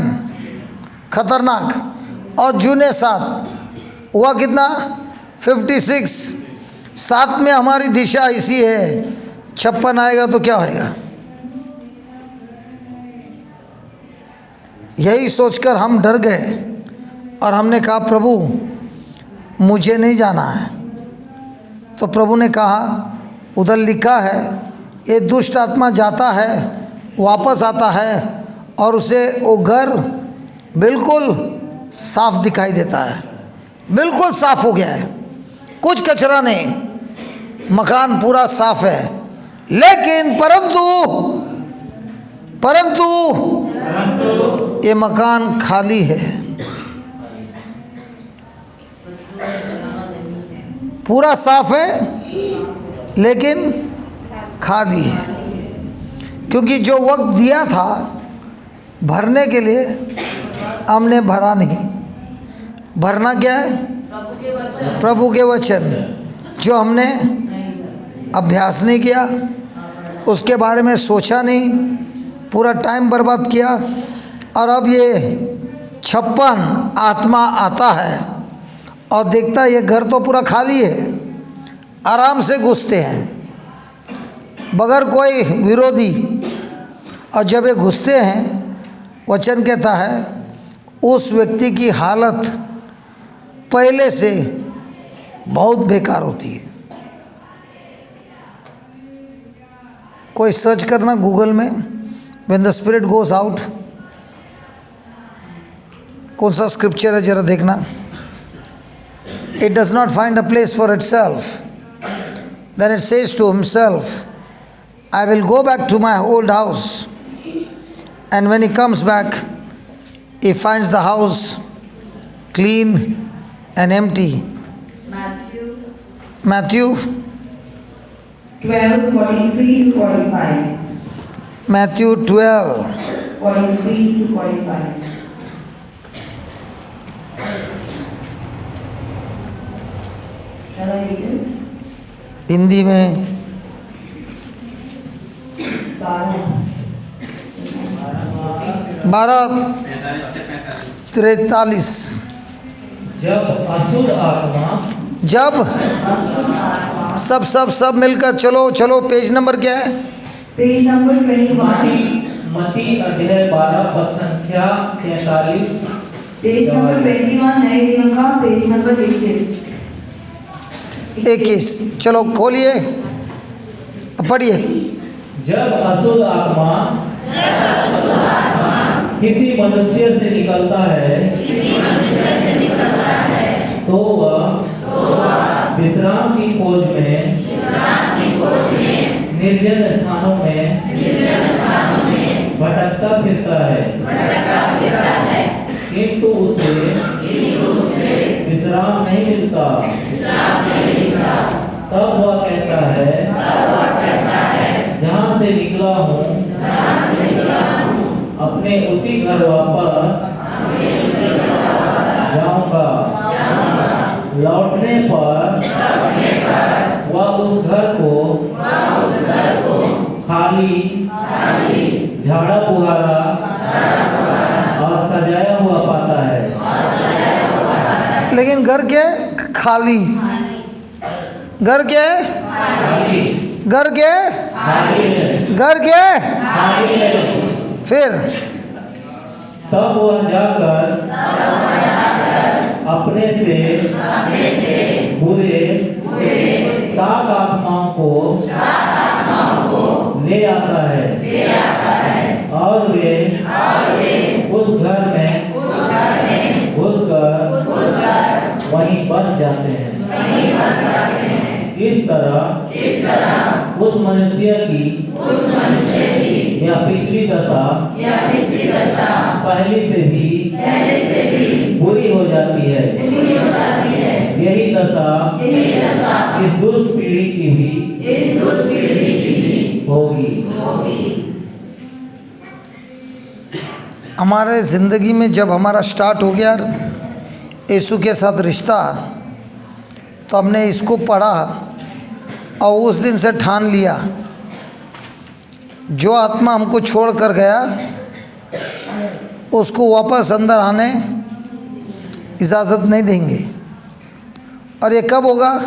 खतरनाक। और जूने 7 हुआ कितना? 56। 7 में हमारी दिशा ऐसी है, 56 आएगा तो क्या होएगा? यही सोचकर हम डर गए और हमने कहा प्रभु मुझे नहीं जाना है। तो प्रभु ने कहा उधर लिखा है ये दुष्ट आत्मा जाता है वापस आता है और उसे वो घर बिल्कुल साफ दिखाई देता है, बिल्कुल साफ हो गया है, कुछ कचरा नहीं, मकान पूरा साफ है। लेकिन परंतु ये मकान खाली है, पूरा साफ है लेकिन खाली है। क्योंकि जो वक्त दिया था भरने के लिए हमने भरा नहीं। भरना क्या है? प्रभु के वचन। जो हमने अभ्यास नहीं किया, उसके बारे में सोचा नहीं, पूरा टाइम बर्बाद किया। और अब ये 56 आत्मा आता है और देखता है ये घर तो पूरा खाली है, आराम से घुसते हैं बगैर कोई विरोधी। और जब ये घुसते हैं, वचन कहता है उस व्यक्ति की हालत पहले से बहुत बेकार होती है। कोई सर्च करना गूगल में, when the spirit goes out, कौन सा स्क्रिप्चर है जरा देखना। It does not find a place for itself. Then it says to himself, I will go back to my old house. And when he comes back, he finds the house clean and empty. Matthew 12:43 to 45. Matthew 12. 43 to 45. Shall I read it? Hindi में 12:43। जब अशुद्ध आत्मा जब सब मिलकर चलो page number क्या है? Page number 21. मती अध्याय 12 पद संख्या 43। Page number 21 नए नियम का पेज नंबर 21। चलो खोलिए, पढ़िए। जब अशुद्ध आत्मा किसी मनुष्य से निकलता है तो वह विश्राम की खोज में निर्जन स्थानों में भटकता फिरता है, किंतु उसे विश्राम नहीं मिलता। तब वह कहता है जहाँ से निकला हूँ अपने उसी घर वापस जाऊंगा। लौटने पर वह उस घर को खाली, झाड़ा पुहारा और सजाया हुआ पाता है। लेकिन घर के खाली, घर के घर के घर के फिर तब वह जाकर अपने से बुरे 7 आत्माओं को ले आता है और वे उस घर में घुसकर वहीं बस जाते हैं। इस तरह उस मनुष्य की या पिछली दशा पहले से भी बुरी हो जाती है। यही दशा इस दुष्ट पीढ़ी की भी होगी। हमारे ज़िंदगी में जब हमारा स्टार्ट हो गया यीशु के साथ रिश्ता, तो हमने इसको पढ़ा और उस दिन से ठान लिया जो आत्मा हमको छोड़ कर गया उसको वापस अंदर आने इजाज़त नहीं देंगे। और ये कब होगा?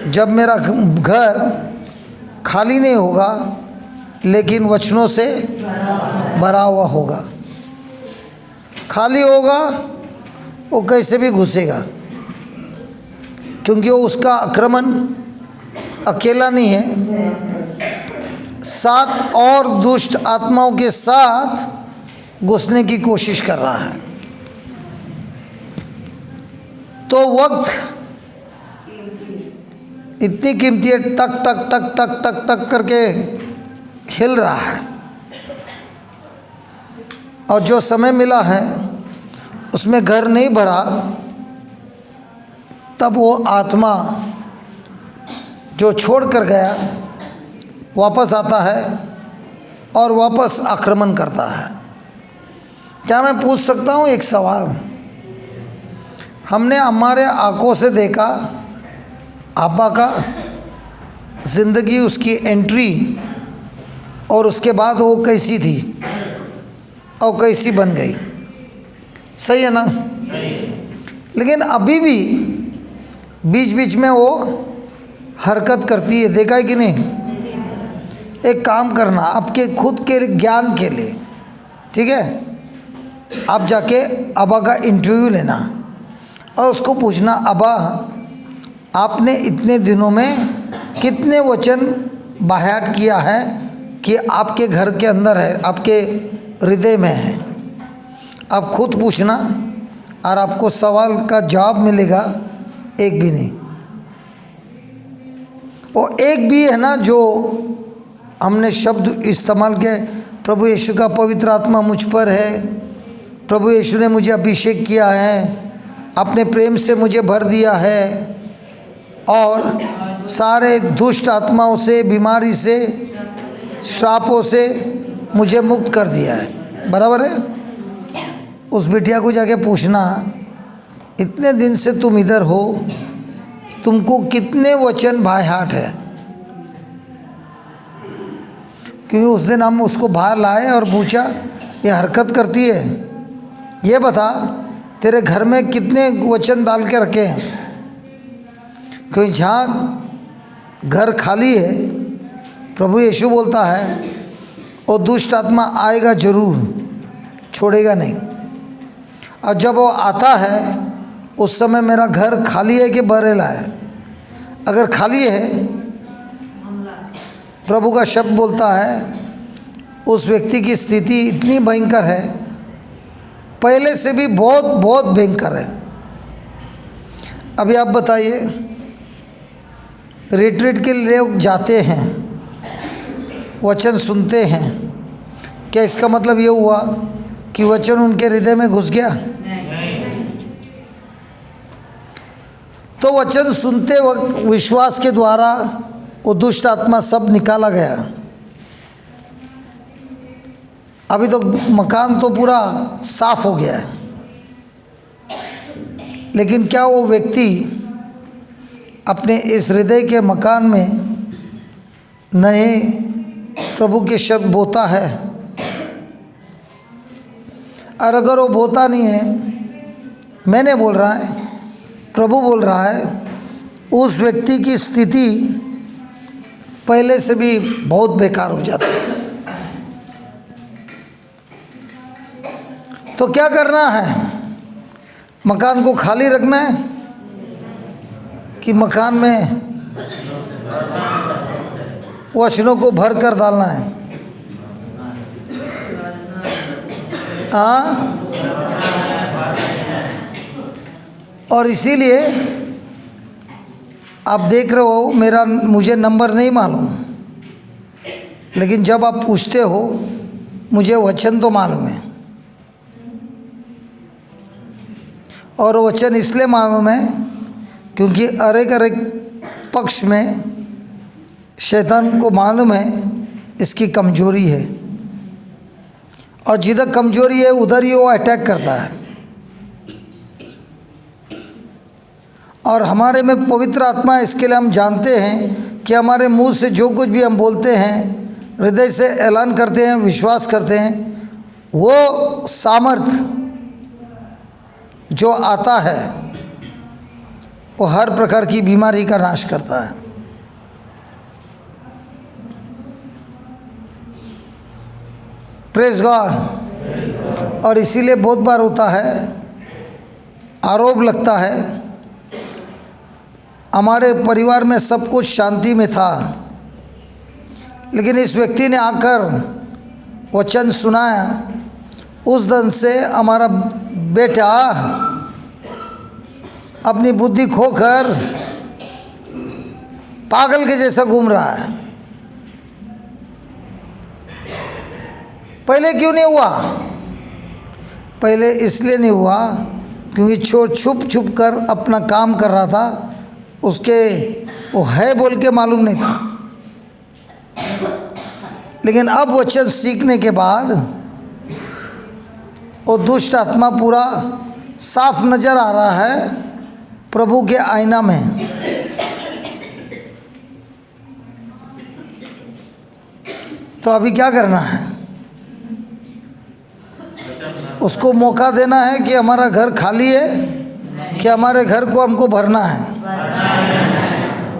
जब मेरा घर खाली नहीं होगा लेकिन वचनों से भरा हुआ होगा। खाली होगा वो कैसे भी घुसेगा, क्योंकि वो उसका आक्रमण अकेला नहीं है, 7 और दुष्ट आत्माओं के साथ घुसने की कोशिश कर रहा है। तो वक्त इतनी कीमती है, टक टक टक टक टक टक करके खेल रहा है। और जो समय मिला है उसमें घर नहीं भरा, तब वो आत्मा जो छोड़ कर गया वापस आता है और वापस आक्रमण करता है। क्या मैं पूछ सकता हूँ एक सवाल? हमने हमारे आंखों से देखा आपा का ज़िंदगी, उसकी एंट्री, और उसके बाद वो कैसी थी और कैसी बन गई, सही है ना? लेकिन अभी भी बीच बीच में वो हरकत करती है, देखा है कि नहीं? एक काम करना आपके खुद के ज्ञान के लिए, ठीक है? आप जाके अबा का इंटरव्यू लेना और उसको पूछना, अबा आपने इतने दिनों में कितने वचन बाहर किया है कि आपके घर के अंदर है, आपके हृदय में है? आप खुद पूछना और आपको सवाल का जवाब मिलेगा, एक भी नहीं। वो एक भी है ना जो हमने शब्द इस्तेमाल किया, प्रभु यीशु का पवित्र आत्मा मुझ पर है, प्रभु यीशु ने मुझे अभिषेक किया है, अपने प्रेम से मुझे भर दिया है और सारे दुष्ट आत्माओं से, बीमारी से, श्रापों से मुझे मुक्त कर दिया है। बराबर है? उस बिटिया को जाके पूछना, इतने दिन से तुम इधर हो, तुमको कितने वचन बाय हार्ट है। क्योंकि उस दिन हम उसको बाहर लाए और पूछा ये हरकत करती है, ये बता तेरे घर में कितने वचन डाल के रखे हैं। क्योंकि जहाँ घर खाली है, प्रभु यीशु बोलता है वो दुष्ट आत्मा आएगा जरूर, छोड़ेगा नहीं। और जब वो आता है उस समय मेरा घर खाली है कि भरेला है। अगर खाली है, प्रभु का शब्द बोलता है उस व्यक्ति की स्थिति इतनी भयंकर है, पहले से भी बहुत बहुत भयंकर है। अभी आप बताइए, रिट्रीट के लिए लोग जाते हैं, वचन सुनते हैं, क्या इसका मतलब ये हुआ कि वचन उनके हृदय में घुस गया? तो वचन सुनते वक्त विश्वास के द्वारा वो दुष्ट आत्मा सब निकाला गया। अभी तो मकान तो पूरा साफ हो गया है, लेकिन क्या वो व्यक्ति अपने इस हृदय के मकान में नए प्रभु के शब्द बोता है? और अगर वो बोता नहीं है, मैंने बोल रहा है, प्रभु बोल रहा है, उस व्यक्ति की स्थिति पहले से भी बहुत बेकार हो जाती है। तो क्या करना है? मकान को खाली रखना है कि मकान में वचनों को भर कर डालना है? हाँ, और इसीलिए आप देख रहे हो, मुझे नंबर नहीं मालूम, लेकिन जब आप पूछते हो मुझे वचन तो मालूम है। और वचन इसलिए मालूम है क्योंकि अरेक पक्ष में शैतान को मालूम है इसकी कमजोरी है, और जिधर कमजोरी है उधर ही वो अटैक करता है। और हमारे में पवित्र आत्मा, इसके लिए हम जानते हैं कि हमारे मुंह से जो कुछ भी हम बोलते हैं, हृदय से ऐलान करते हैं, विश्वास करते हैं, वो सामर्थ जो आता है वो हर प्रकार की बीमारी का नाश करता है। Praise God. और इसीलिए बहुत बार होता है, आरोप लगता है, हमारे परिवार में सब कुछ शांति में था, लेकिन इस व्यक्ति ने आकर वचन सुनाया, उस दिन से हमारा बेटा अपनी बुद्धि खोकर पागल के जैसा घूम रहा है। पहले क्यों नहीं हुआ? पहले इसलिए नहीं हुआ क्योंकि छुप छुप कर अपना काम कर रहा था, उसके वो है बोल के मालूम नहीं था। लेकिन अब वचन सीखने के बाद वो दुष्ट आत्मा पूरा साफ नजर आ रहा है प्रभु के आईना में। तो अभी क्या करना है? उसको मौका देना है कि हमारा घर खाली है, कि हमारे घर को हमको भरना है।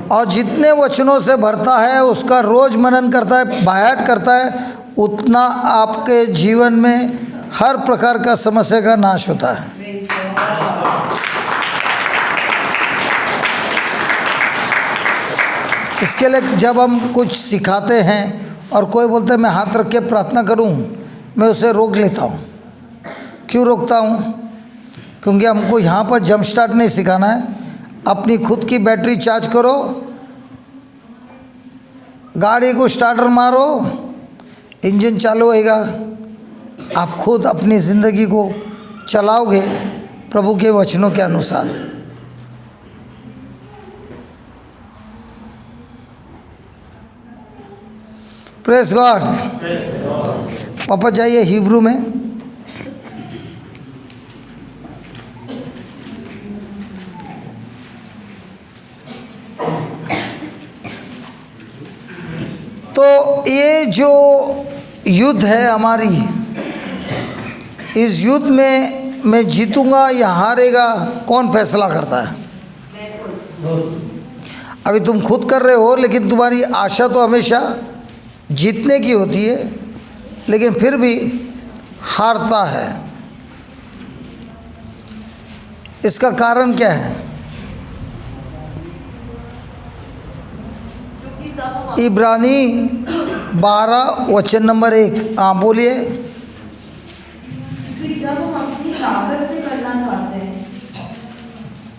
और जितने वचनों से भरता है उसका रोज मनन करता है, बायाट करता है, उतना आपके जीवन में हर प्रकार का समस्या का नाश होता है। इसके लिए जब हम कुछ सिखाते हैं और कोई बोलते हैं मैं हाथ रख के प्रार्थना करूं, मैं उसे रोक लेता हूं। क्यों रोकता हूं? क्योंकि हमको यहाँ पर जंप स्टार्ट नहीं सिखाना है। अपनी खुद की बैटरी चार्ज करो, गाड़ी को स्टार्टर मारो, इंजन चालू होएगा, आप खुद अपनी ज़िंदगी को चलाओगे प्रभु के वचनों के अनुसार। Press God. वापस जाइए हिब्रू में। तो ये जो युद्ध है हमारी, इस युद्ध में मैं जीतूंगा या हारेगा कौन फैसला करता है? अभी तुम खुद कर रहे हो, लेकिन तुम्हारी आशा तो हमेशा जीतने की होती है, लेकिन फिर भी हारता है। इसका कारण क्या है? क्योंकि तब हम इब्रानी 12 वचन नंबर 1। हाँ बोलिए। क्योंकि जब हम अपनी ताकत से करना चाहते हैं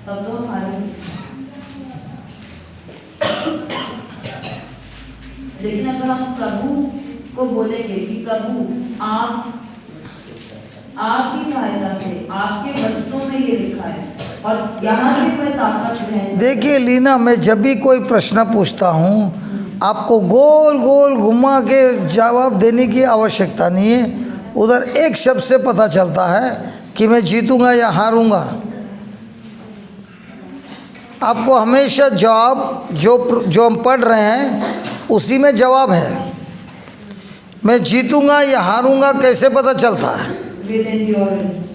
तब तो हम हारेंगे, लेकिन अगर हम प्रभु को बोलेंगे कि प्रभु आप आपकी सहायता से, आपके वचनों में ये लिखा है और यहाँ से कोई ताकत है। देखिए लीना, मैं जब भी कोई प्रश्न पूछता हूँ आपको गोल गोल घुमा के जवाब देने की आवश्यकता नहीं है। उधर एक शब्द से पता चलता है कि मैं जीतूंगा या हारूंगा। आपको हमेशा जवाब जो हम पढ़ रहे हैं उसी में जवाब है। मैं जीतूंगा या हारूंगा कैसे पता चलता है? With endurance.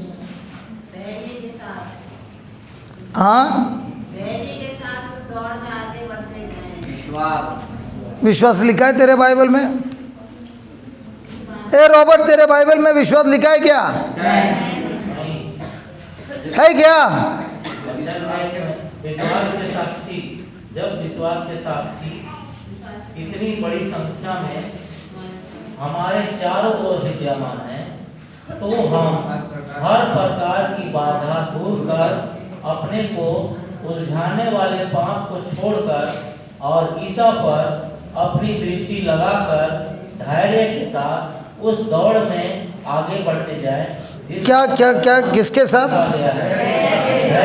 हाँ, विश्वास लिखा है तेरे बाइबल में? ए रॉबर्ट, तेरे बाइबल में विश्वास लिखा है क्या? है क्या? विश्वास के साक्षी, जब विश्वास के साक्षी इतनी बड़ी संख्या में हमारे चारों ओर विद्यमान हैं, तो हम हर प्रकार की बाधा दूर कर अपने को उलझाने वाले पाप को छोड़कर और ईसा पर अपनी दृष्टि लगाकर धैर्य के साथ उस दौड़ में आगे बढ़ते जाए। क्या क्या क्या किसके साथ?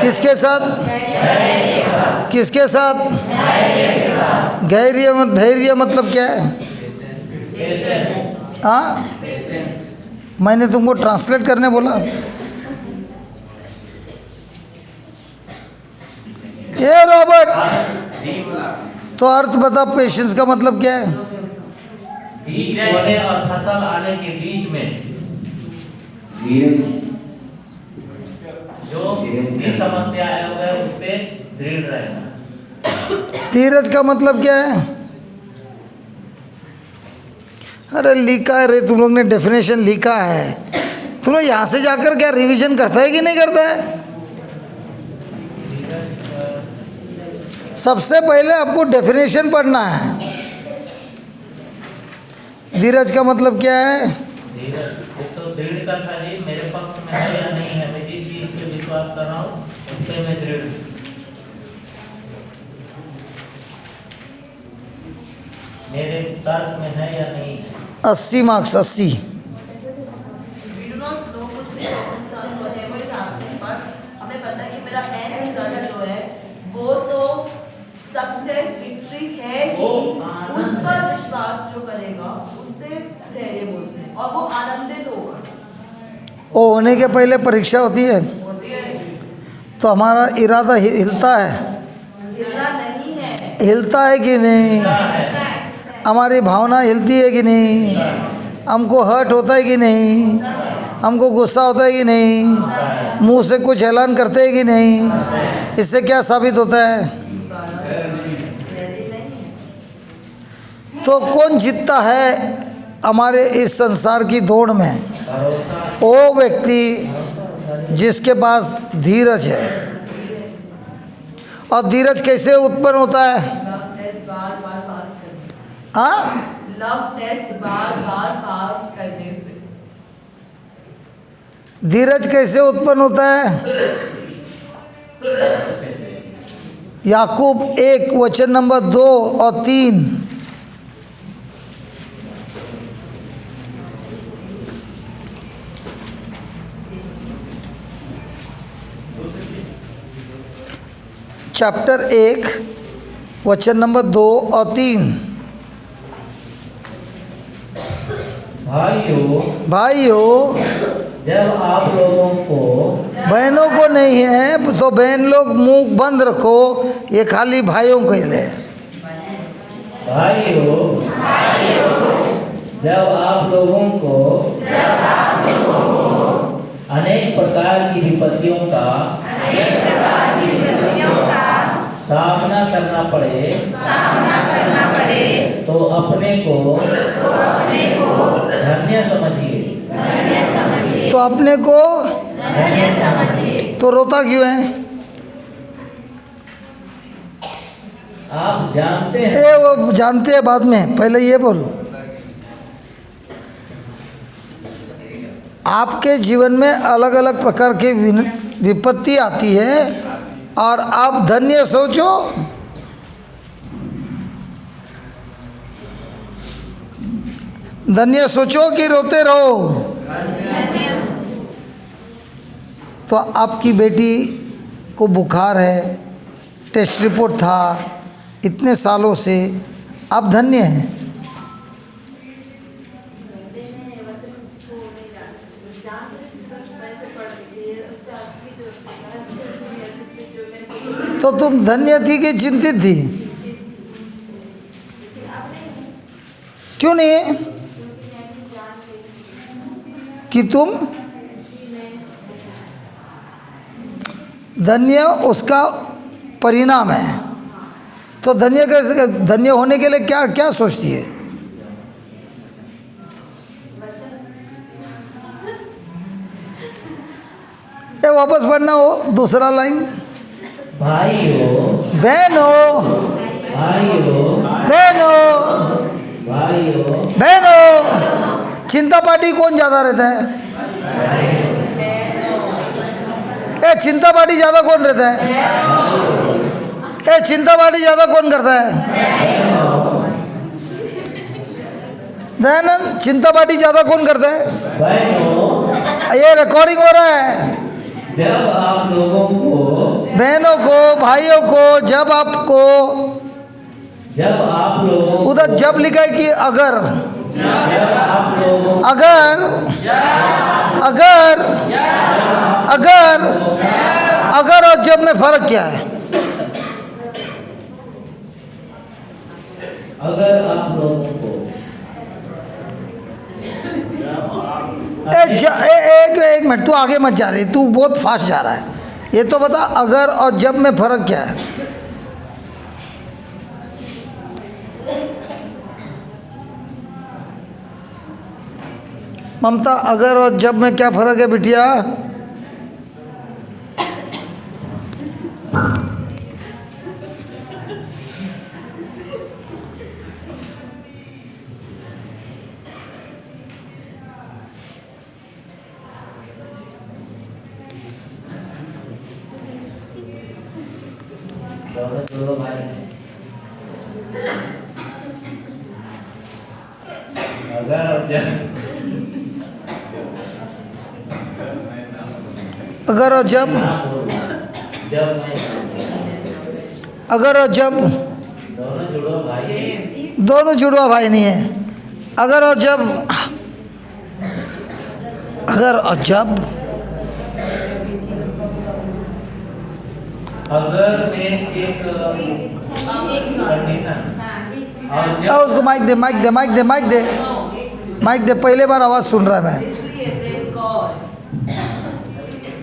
किसके साथ? किसके साथ? धैर्य मतलब क्या है? हाँ, मैंने तुमको ट्रांसलेट करने बोला। ये रॉबर्ट, तो अर्थ बता, पेशेंस का मतलब क्या है? बीज बोने और फसल आने के बीच में जो भी समस्या है उस पे दृढ़ रहना। धीरज का मतलब क्या है? अरे लिखा है रे, तुम लोग ने डेफिनेशन लिखा है। तुम लोग यहाँ से जाकर क्या रिवीजन करता है कि नहीं करता है? सबसे पहले आपको डेफिनेशन पढ़ना है। धीरज का मतलब क्या है? धीरज तो दृढ़ता था जी, मेरे पक्ष में है या नहीं है, मैं जिस चीज पे विश्वास कर रहा हूँ उस पे मैं दृढ़ हूँ। मेरे तर्क में है या नहीं है। 80 marks 80। We do not know कुछ भी circumstance whatever is happening, but हमें पता है कि मेरा end result जो है वो तो सक्सेस विक्ट्री है ही। उस पर विश्वास जो करेगा उससे धैर्य बोलते हैं और वो आनंदित होगा। वो होने के पहले परीक्षा होती है, होती है, तो हमारा इरादा हिलता है। हिलना नहीं है, हिलता है कि नहीं? हमारी भावना हिलती है कि नहीं? हमको हर्ट होता है कि नहीं? हमको गुस्सा होता है कि नहीं? मुंह से कुछ ऐलान करते हैं कि नहीं? इससे क्या साबित होता है? तो कौन जीतता है हमारे इस संसार की दौड़ में? वो व्यक्ति जिसके पास धीरज है। और धीरज कैसे उत्पन्न होता है? लव टेस्ट बार बार पास करने से। हाँ, लव टेस्ट बार बार पास करने से। धीरज कैसे उत्पन्न होता है? याकूब 1 वचन नंबर 2 और 3। चैप्टर 1 वचन नंबर 2 और 3। भाइयों, जब आप लोगों को बहनों को नहीं है तो बहन लोग मुंह बंद रखो, ये खाली भाइयों के लिए। भाइयों, जब आप लोगों को अनेक प्रकार की विपत्तियों का सामना करना पड़े तो अपने को धन्य समझिए। तो अपने को तो रोता क्यों है? आप जानते हैं, वो जानते हैं बाद में, पहले ये बोलो। आपके जीवन में अलग अलग प्रकार की विपत्ति आती है और आप धन्य सोचो। धन्य सोचो कि रोते रहो। तो आपकी बेटी को बुखार है, टेस्ट रिपोर्ट था इतने सालों से, आप धन्य हैं। तो तुम धन्य थी कि चिंतित थी? क्यों नहीं है? कि तुम धन्य उसका परिणाम है। तो धन्य कैसे, धन्य होने के लिए क्या क्या सोचती है? ये वापस पढ़ना हो दूसरा लाइन। भाइयों, बहनों, बहनों, चिंता पार्टी कौन ज़्यादा रहता है? चिंता पार्टी ज़्यादा कौन रहता है? चिंता पार्टी ज़्यादा कौन करता है? दयानंद, चिंता पार्टी ज़्यादा कौन करता है? ये रिकॉर्डिंग हो रहा है। जब आप लोगों को, बहनों को, भाइयों को, जब आप लोगों उधर जब लिखा है कि अगर अगर अगर अगर अगर और जब में फर्क क्या है? अगर आप लोगों को एक मिनट, तू आगे मत जा रही, तू बहुत फास्ट जा रहा है। ये तो बता अगर और जब में फर्क क्या है? ममता, अगर और जब में क्या फर्क है बिटिया? दोनों भाई अगर और जब, अगर और जब, अगर और जब दोनों जुड़वा भाई नहीं है। अगर और जब, अगर और जब, अगर में एक कंडीशन और उसको माइक दे, माइक दे, माइक दे, माइक दे, माइक दे। पहले बार आवाज़ सुन रहा है मैं। इसलिए प्रेज गॉड।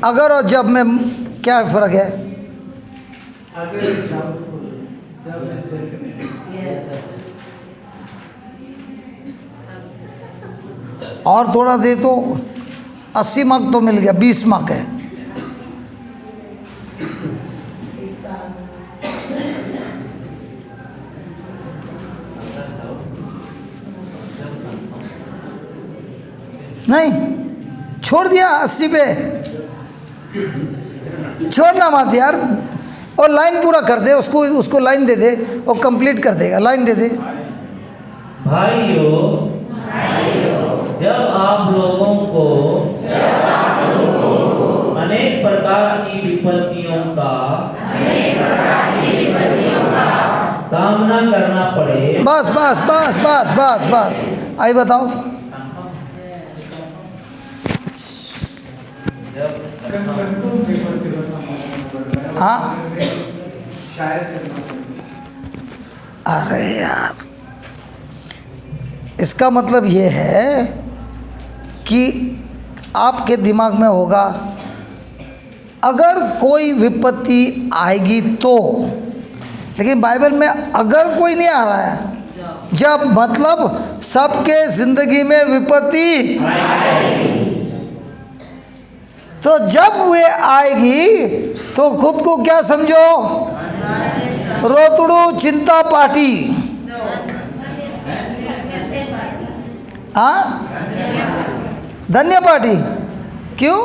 अगर और जब में क्या फ़र्क है? और थोड़ा दे तो 80 मार्क तो मिल गया, 20 मार्क है। नहीं, छोड़ दिया 80 पे, छोड़ना मत यार। और लाइन पूरा कर दे, उसको लाइन दे दे, वो कंप्लीट कर देगा। लाइन दे दे। भाइयों, जब आप लोगों को अनेक प्रकार की विपत्तियों का सामना करना पड़े। बस बस बस बस बस बस, आई बताओ। हाँ, अरे यार इसका मतलब ये है कि आपके दिमाग में होगा, अगर कोई विपत्ति आएगी तो, लेकिन बाइबल में अगर कोई नहीं आ रहा है, जब मतलब सबके ज़िंदगी में विपत्ति, तो जब वे आएगी तो खुद को क्या समझो, रोतड़ू चिंता पाटी। हाँ, धन्य पार्टी। क्यों?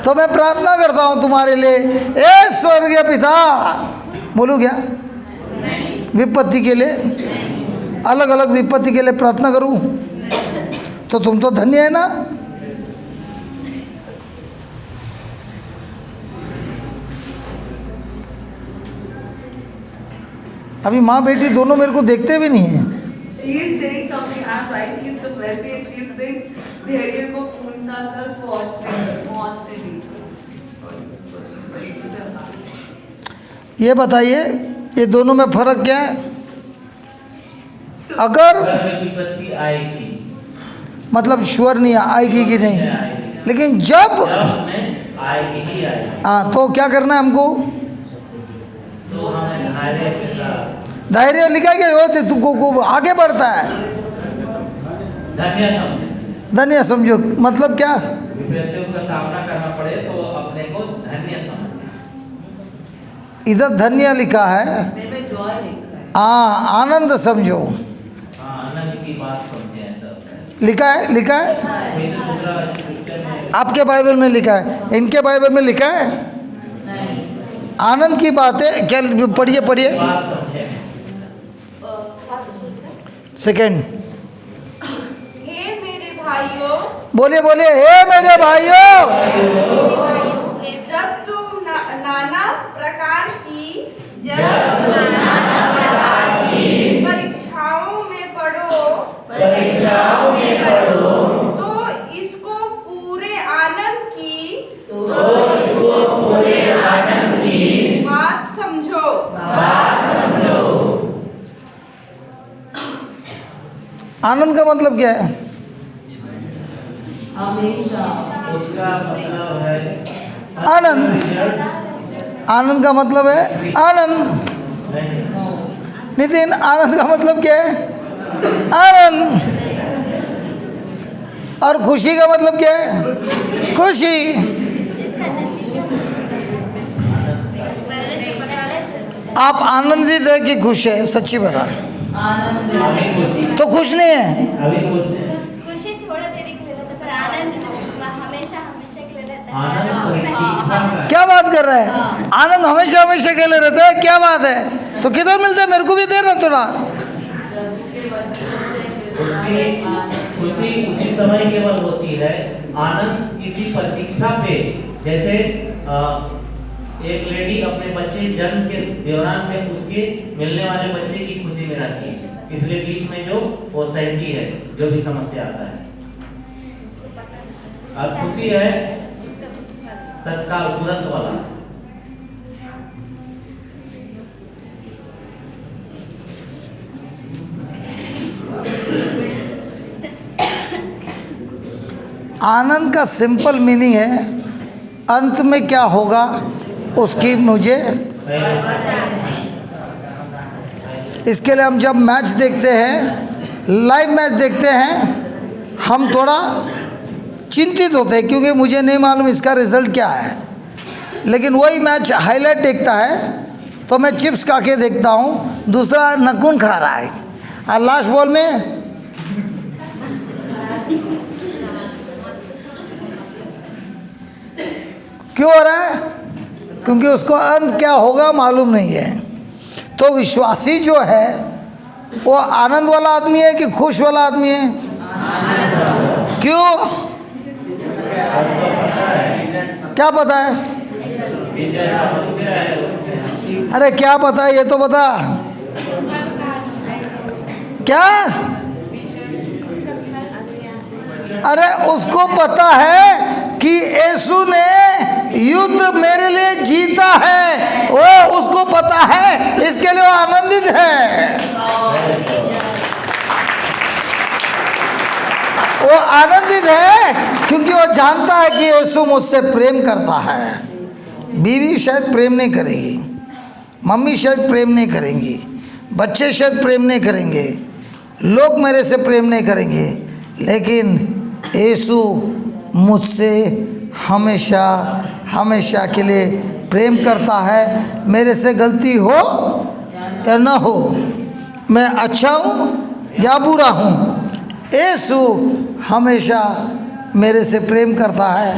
तो मैं प्रार्थना करता हूँ तुम्हारे लिए, ए स्वर्गीय पिता, बोलूँ क्या विपत्ति के लिए, अलग अलग विपत्ति के लिए प्रार्थना करूँ? तो तुम तो धन्य है ना। अभी माँ बेटी दोनों मेरे को देखते भी नहीं है। She is saying something. I'm writing some message. She is saying धैर्य को पूर्णता तक पहुँचने दीजिए। ये बताइए, ये दोनों में फर्क क्या है? अगर विपत्ति आएगी मतलब श्योर नहीं आएगी कि नहीं, लेकिन जब में आएगी ही आएगी, हाँ, तो क्या करना है हमको? तो हमें धैर्य के साथ, धैर्य लिखा के होते तुमको आगे बढ़ता है। धन्य समझे, धन्य समझो मतलब क्या? विपत्तियों का सामना करना पड़े तो अपने को धन्य समझे। इधर धन्य लिखा है, मेरे में जॉय लिखा है। हाँ, आनंद समझो हाँ, आनंद की बात समझे हैं सब। लिखा है, लिखा है वैसे दूसरा क्रिश्चियन है, आपके बाइबल में लिखा है, इनके बाइबल में लिखा है आनंद की बात है। क्या? पढ़िए पढ़िए बात समझे। सेकंड, हे मेरे भाइयों, बोलिए बोलिए, हे मेरे भाइयों, जब तुम नाना प्रकार की परीक्षाओं में पढ़ो, तो इसको पूरे आनंद की बात समझो। आनंद का मतलब क्या है? हमेशा उसका मतलब है आनंद। आनंद का मतलब है आनंद। नितिन, आनंद का मतलब क्या है? आनंद। और खुशी का मतलब क्या है? खुशी। आप आनंदित है कि खुश है? सच्ची बता। आनंद तो खुश नहीं है? अभी कुछ खुशी थोड़ा देर के लिए रहता है, पर आनंद हमेशा हमेशा के लिए रहता आनंद है। क्या बात कर रहे हैं? आनंद हमेशा हमेशा के लिए रहता है? क्या बात है? तो किधर मिलता है? मेरे को भी दे ना थोड़ा। खुशी उसी समय केवल होती है। आनंद किसी प्रतीक्षा पे, जैसे एक लेडी अपने बच्चे जन्म के दौरान में उसके मिलने वाले बच्चे की खुशी में रहती है, इसलिए बीच में जो वो सहती है जो भी समस्या आता है। और खुशी है तत्काल तुरंत वाला। आनंद का सिंपल मीनिंग है अंत में क्या होगा उसकी मुझे। इसके लिए हम जब मैच देखते हैं, लाइव मैच देखते हैं, हम थोड़ा चिंतित होते हैं क्योंकि मुझे नहीं मालूम इसका रिजल्ट क्या है। लेकिन वही मैच हाईलाइट देखता है तो मैं चिप्स खा के देखता हूँ, दूसरा नखून खा रहा है, और लास्ट बॉल में क्यों हो रहा है? क्योंकि उसको अंत क्या होगा मालूम नहीं है। तो विश्वासी जो है वो आनंद वाला आदमी है कि खुश वाला आदमी है? क्यों? क्या पता है? अरे क्या पता है ये तो बता। क्या? अरे उसको पता है कि यीशु ने युद्ध मेरे लिए जीता है, वो उसको पता है, इसके लिए वो आनंदित है। आनंदित है क्योंकि वो जानता है कि यीशु मुझसे प्रेम करता है। बीवी शायद प्रेम नहीं करेगी, मम्मी शायद प्रेम नहीं करेंगी, बच्चे शायद प्रेम नहीं करेंगे, लोग मेरे से प्रेम नहीं करेंगे, लेकिन यीशु मुझसे हमेशा हमेशा के लिए प्रेम करता है। मेरे से गलती हो या न हो, मैं अच्छा हूँ या बुरा हूँ, यीशु हमेशा मेरे से प्रेम करता है।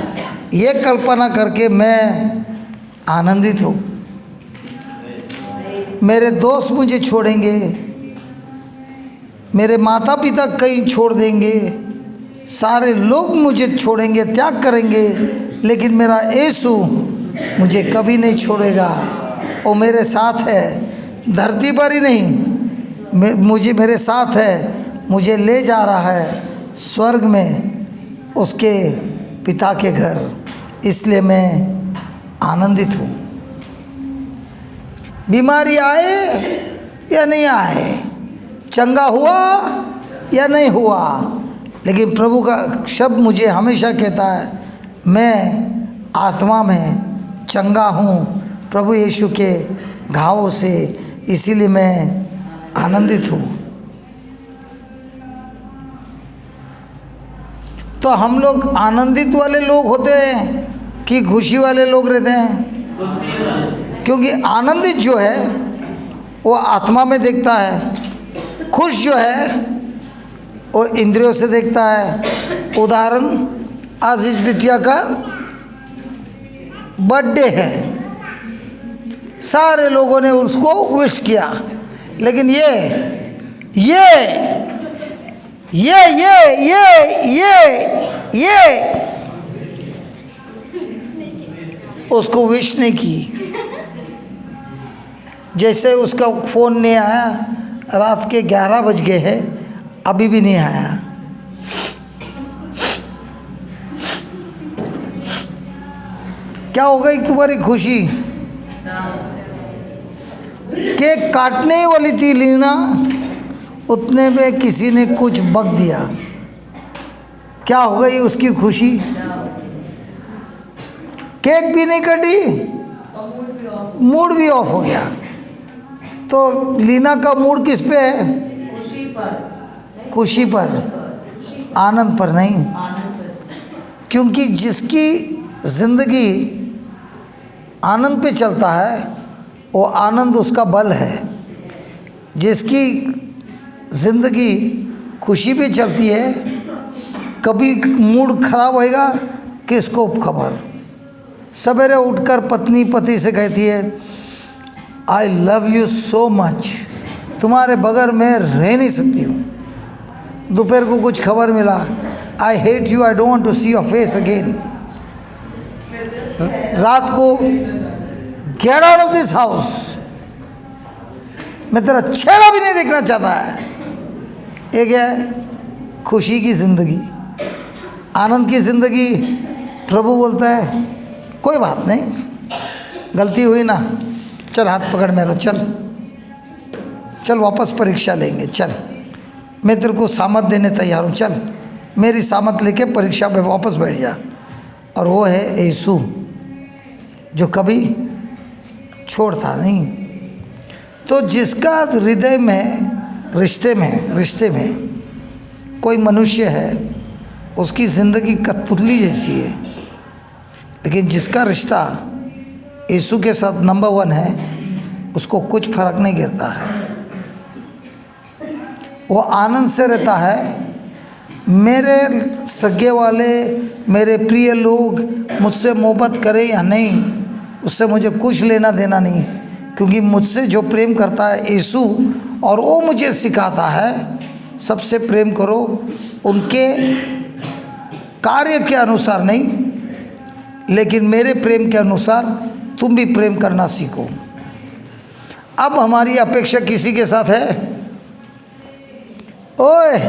ये कल्पना करके मैं आनंदित हूँ। मेरे दोस्त मुझे छोड़ेंगे, मेरे माता पिता कहीं छोड़ देंगे, सारे लोग मुझे छोड़ेंगे, त्याग करेंगे, लेकिन मेरा यीशु मुझे कभी नहीं छोड़ेगा। वो मेरे साथ है, धरती पर ही नहीं, मुझे मेरे साथ है, मुझे ले जा रहा है स्वर्ग में उसके पिता के घर। इसलिए मैं आनंदित हूँ। बीमारी आए या नहीं आए, चंगा हुआ या नहीं हुआ, लेकिन प्रभु का शब्द मुझे हमेशा कहता है मैं आत्मा में चंगा हूँ प्रभु यीशु के घावों से। इसीलिए मैं आनंदित हूँ। तो हम लोग आनंदित वाले लोग होते हैं कि खुशी वाले लोग रहते हैं? क्योंकि आनंदित जो है वो आत्मा में देखता है, खुश जो है वो इंद्रियों से देखता है। उदाहरण, आज इस बिटिया का बर्थडे है, सारे लोगों ने उसको विश किया, लेकिन ये उसको विश नहीं की। जैसे उसका फ़ोन नहीं आया, रात के 11 बज गए हैं, अभी भी नहीं आया। क्या हो गई तुम्हारी खुशी? केक काटने वाली थी लीना, उतने में किसी ने कुछ बक दिया। क्या हो गई उसकी खुशी? केक भी नहीं कटी, मूड भी ऑफ हो गया। तो लीना का मूड किस पे है? खुशी पर, आनंद पर नहीं। क्योंकि जिसकी ज़िंदगी आनंद पे चलता है वो आनंद उसका बल है। जिसकी ज़िंदगी खुशी पे चलती है, कभी मूड खराब होएगा किसको खबर। सवेरे उठकर पत्नी पति से कहती है I love you so much, तुम्हारे बगैर मैं रह नहीं सकती हूँ। दोपहर को कुछ खबर मिला, I hate you, I don't want to see your face again. रात को get out of this house, मैं तेरा चेहरा भी नहीं देखना चाहता है। एक है खुशी की ज़िंदगी, आनंद की ज़िंदगी। प्रभु बोलता है कोई बात नहीं, गलती हुई ना, चल हाथ पकड़ मेरा, चल चल वापस परीक्षा लेंगे, चल मैं तेरे को सामत देने तैयार हूँ, चल मेरी सामत लेके परीक्षा में वापस बैठ जा। और वो है यीशु जो कभी छोड़ता नहीं। तो जिसका हृदय में रिश्ते में कोई मनुष्य है, उसकी ज़िंदगी कठपुतली जैसी है, लेकिन जिसका रिश्ता यीशु के साथ नंबर 1 है, उसको कुछ फर्क नहीं गिरता है। वो आनंद से रहता है। मेरे सगे वाले, मेरे प्रिय लोग मुझसे मोहब्बत करें या नहीं, उससे मुझे कुछ लेना देना नहीं, क्योंकि मुझसे जो प्रेम करता है यीशु, और वो मुझे सिखाता है सबसे प्रेम करो, उनके कार्य के अनुसार नहीं, लेकिन मेरे प्रेम के अनुसार तुम भी प्रेम करना सीखो। अब हमारी अपेक्षा किसी के साथ है? ओए,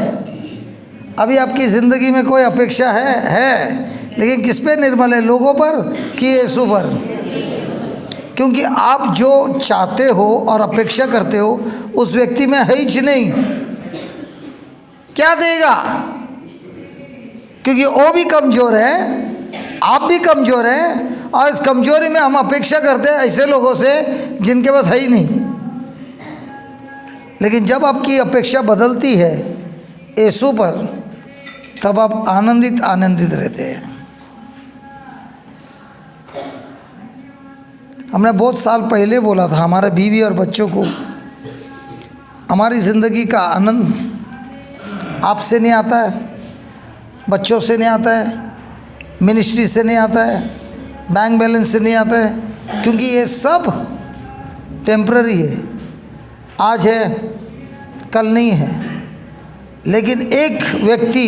अभी आपकी ज़िंदगी में कोई अपेक्षा है, लेकिन किस पे निर्मल है? लोगों पर कि यीशु पर? क्योंकि आप जो चाहते हो और अपेक्षा करते हो उस व्यक्ति में है ही नहीं। क्या देगा? क्योंकि वो भी कमज़ोर है, आप भी कमज़ोर हैं, और इस कमज़ोरी में हम अपेक्षा करते हैं ऐसे लोगों से जिनके पास है ही नहीं। लेकिन जब आपकी अपेक्षा बदलती है यीशु पर, तब आप आनंदित आनंदित रहते हैं। हमने बहुत साल पहले बोला था हमारे बीवी और बच्चों को, हमारी ज़िंदगी का आनंद आपसे नहीं आता है, बच्चों से नहीं आता है, मिनिस्ट्री से नहीं आता है, बैंक बैलेंस से नहीं आता है, क्योंकि ये सब टेम्पररी है, आज है कल नहीं है। लेकिन एक व्यक्ति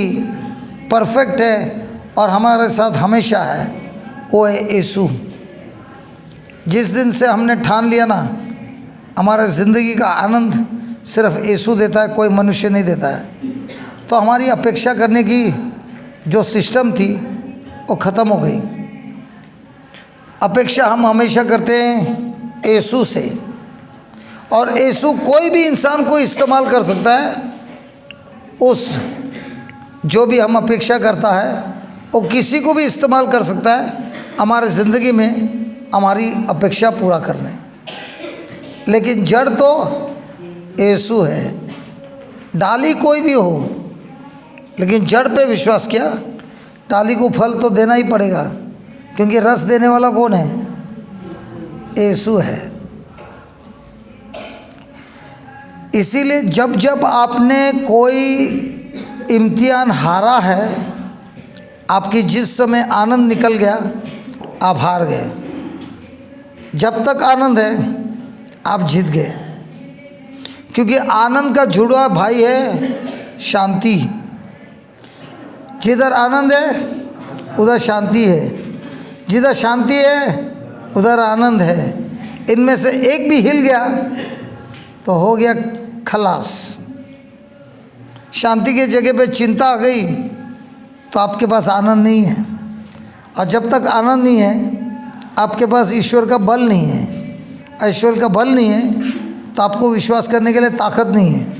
परफेक्ट है और हमारे साथ हमेशा है, वो है यीशु। जिस दिन से हमने ठान लिया ना, हमारे ज़िंदगी का आनंद सिर्फ यीशु देता है, कोई मनुष्य नहीं देता है, तो हमारी अपेक्षा करने की जो सिस्टम थी वो ख़त्म हो गई। अपेक्षा हम हमेशा करते हैं यीशु से, और यीशु कोई भी इंसान को इस्तेमाल कर सकता है। उस जो भी हम अपेक्षा करता है वो किसी को भी इस्तेमाल कर सकता है हमारे ज़िंदगी में हमारी अपेक्षा पूरा करने। लेकिन जड़ तो यीशु है। डाली कोई भी हो, लेकिन जड़ पे विश्वास किया, डाली को फल तो देना ही पड़ेगा, क्योंकि रस देने वाला कौन है? यीशु है। इसीलिए जब जब आपने कोई इम्तिहान हारा है, आपकी जिस समय आनंद निकल गया, आप हार गए। जब तक आनंद है आप जीत गए, क्योंकि आनंद का जुड़वा भाई है शांति। जिधर आनंद है उधर शांति है, जिधर शांति है उधर आनंद है। इनमें से एक भी हिल गया तो हो गया खलास। शांति की जगह पे चिंता आ गई तो आपके पास आनंद नहीं है, और जब तक आनंद नहीं है आपके पास ईश्वर का बल नहीं है। ईश्वर का बल नहीं है तो आपको विश्वास करने के लिए ताकत नहीं है।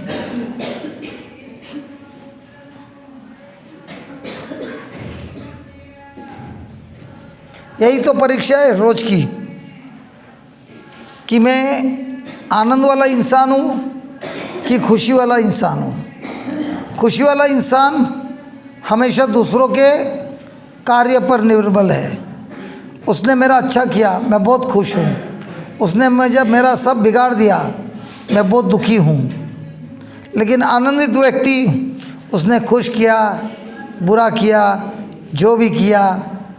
यही तो परीक्षा है रोज की, कि मैं आनंद वाला इंसान हूँ कि खुशी वाला इंसान हूँ। खुशी वाला इंसान हमेशा दूसरों के कार्य पर निर्भर है। उसने मेरा अच्छा किया, मैं बहुत खुश हूँ। उसने जब मेरा सब बिगाड़ दिया, मैं बहुत दुखी हूँ। लेकिन आनंदित व्यक्ति, उसने खुश किया, बुरा किया, जो भी किया,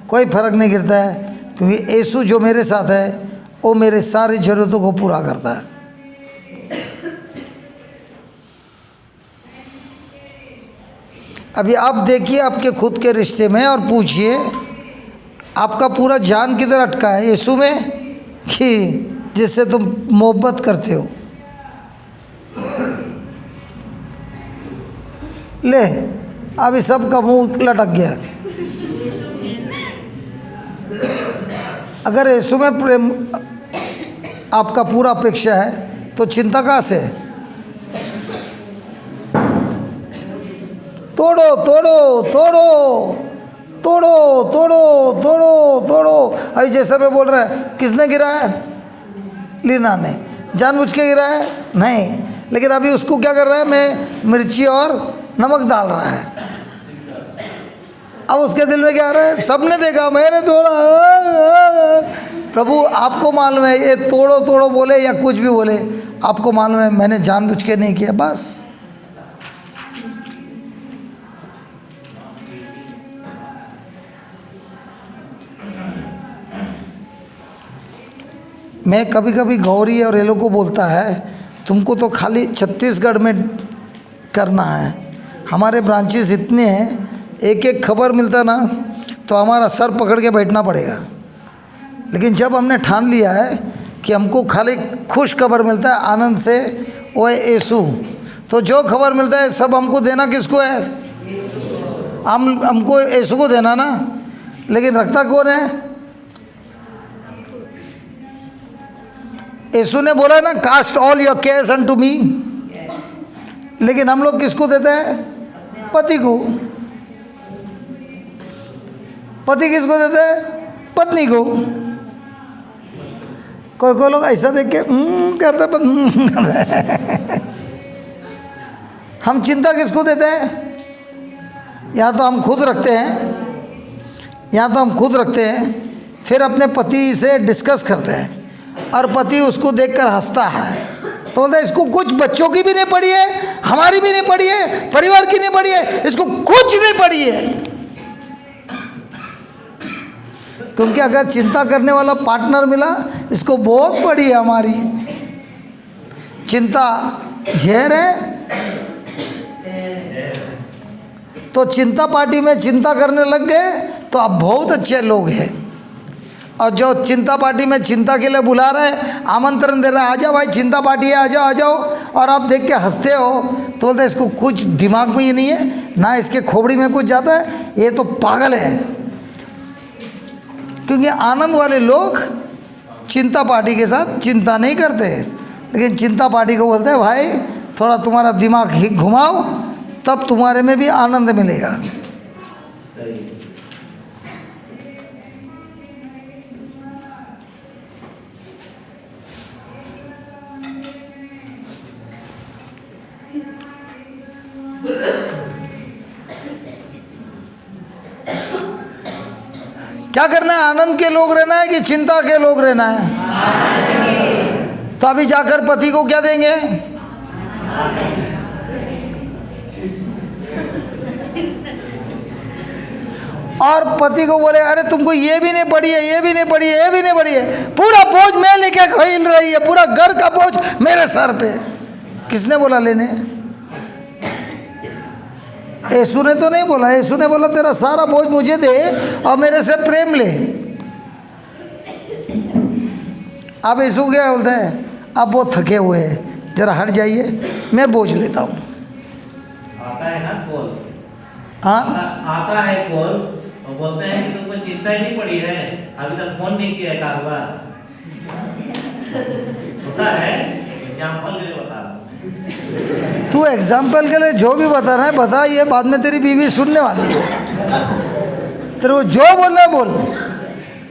कोई फर्क नहीं गिरता है, क्योंकि यीशु जो मेरे साथ है वो मेरे सारी ज़रूरतों को पूरा करता है। अभी आप देखिए आपके खुद के रिश्ते में और पूछिए, आपका पूरा जान किधर अटका है? यीशु में कि जिससे तुम मोहब्बत करते हो? ले, अभी सबका मुंह लटक गया। अगर यीशु में प्रेम आपका पूरा अपेक्षा है तो चिंता कहाँ से? तोड़ो तोड़ो तोड़ो तोड़ो तोड़ो तोड़ो तोड़ो। अभी जैसा मैं बोल रहा है, किसने गिरा है? लीना ने। जानबूझ के गिरा है? नहीं। लेकिन अभी उसको क्या कर रहा है? मैं मिर्ची और नमक डाल रहा है। अब उसके दिल में क्या आ रहा है? सबने देखा, मैंने तोड़ा। प्रभु आपको मालूम है, ये तोड़ो तोड़ो बोले या कुछ भी बोले, आपको मालूम है मैंने जानबूझ के नहीं किया। बस मैं कभी कभी गौरी और ये लोग को बोलता है, तुमको तो खाली छत्तीसगढ़ में करना है। हमारे ब्रांचेस इतने हैं, एक एक खबर मिलता ना तो हमारा सर पकड़ के बैठना पड़ेगा। लेकिन जब हमने ठान लिया है कि हमको खाली खुश खबर मिलता है आनंद से, वो है यीशु, तो जो खबर मिलता है सब हमको देना किसको है? हमको यीशु को देना ना। लेकिन रखता कौन है? यीशु ने बोला ना, cast all your cares unto me. लेकिन हम लोग किसको देते हैं? पति को। पति किसको देते हैं? पत्नी को। कोई कोई लोग ऐसा देख के करते हम चिंता किसको देते हैं? या तो हम खुद रखते हैं, या तो हम खुद रखते हैं, फिर अपने पति से डिस्कस करते हैं और पति उसको देखकर हंसता है, तो बोलते हैं इसको कुछ बच्चों की भी नहीं पड़ी है, हमारी भी नहीं पड़ी है, परिवार की नहीं पड़ी है, इसको कुछ नहीं पड़ी है। क्योंकि अगर चिंता करने वाला पार्टनर मिला, इसको बहुत पड़ी है हमारी। चिंता जहर है। तो चिंता पार्टी में चिंता करने लग गए तो अब बहुत अच्छे लोग हैं। और जो चिंता पार्टी में चिंता के लिए बुला रहे हैं, आमंत्रण दे रहे हैं, आ जाओ भाई चिंता पार्टी है, आ जाओ आ जाओ, और आप देख के हंसते हो, तो बोलते इसको कुछ दिमाग में ही नहीं है, ना इसके खोपड़ी में कुछ जाता है, ये तो पागल है। क्योंकि आनंद वाले लोग चिंता पार्टी के साथ चिंता नहीं करते, लेकिन चिंता पार्टी को बोलते हैं भाई थोड़ा तुम्हारा दिमाग ही घुमाओ, तब तुम्हारे में भी आनंद मिलेगा। क्या करना है? आनंद के लोग रहना है कि चिंता के लोग रहना है? तो अभी जाकर पति को क्या देंगे? और पति को बोले अरे तुमको ये भी नहीं पड़ी है, ये भी नहीं पड़ी है, ये भी नहीं पड़ी है, पूरा बोझ मैं लेके खेल रही है, पूरा घर का बोझ मेरे सर पे। किसने बोला लेने? यीशु ने तो नहीं बोला। यीशु ने बोला तेरा सारा बोझ मुझे दे और मेरे से प्रेम ले। अब यीशु क्या बोलते हैं? अब वो थके हुए हैं, जरा हट जाइए, मैं बोझ लेता हूँ। आता है ना कॉल? हाँ आता है कॉल और बोलते हैं कि तुमको चिंता ही नहीं पड़ी है, अभी तक फोन नहीं किया है कारोबार। होता है, एग्जाम्पल के लिए बता रहा हूं। तू एग्जाम्पल के लिए जो भी बता रहा है बता, ये बाद में तेरी बीवी सुनने वाली है। तेरे को जो बोलना है बोल।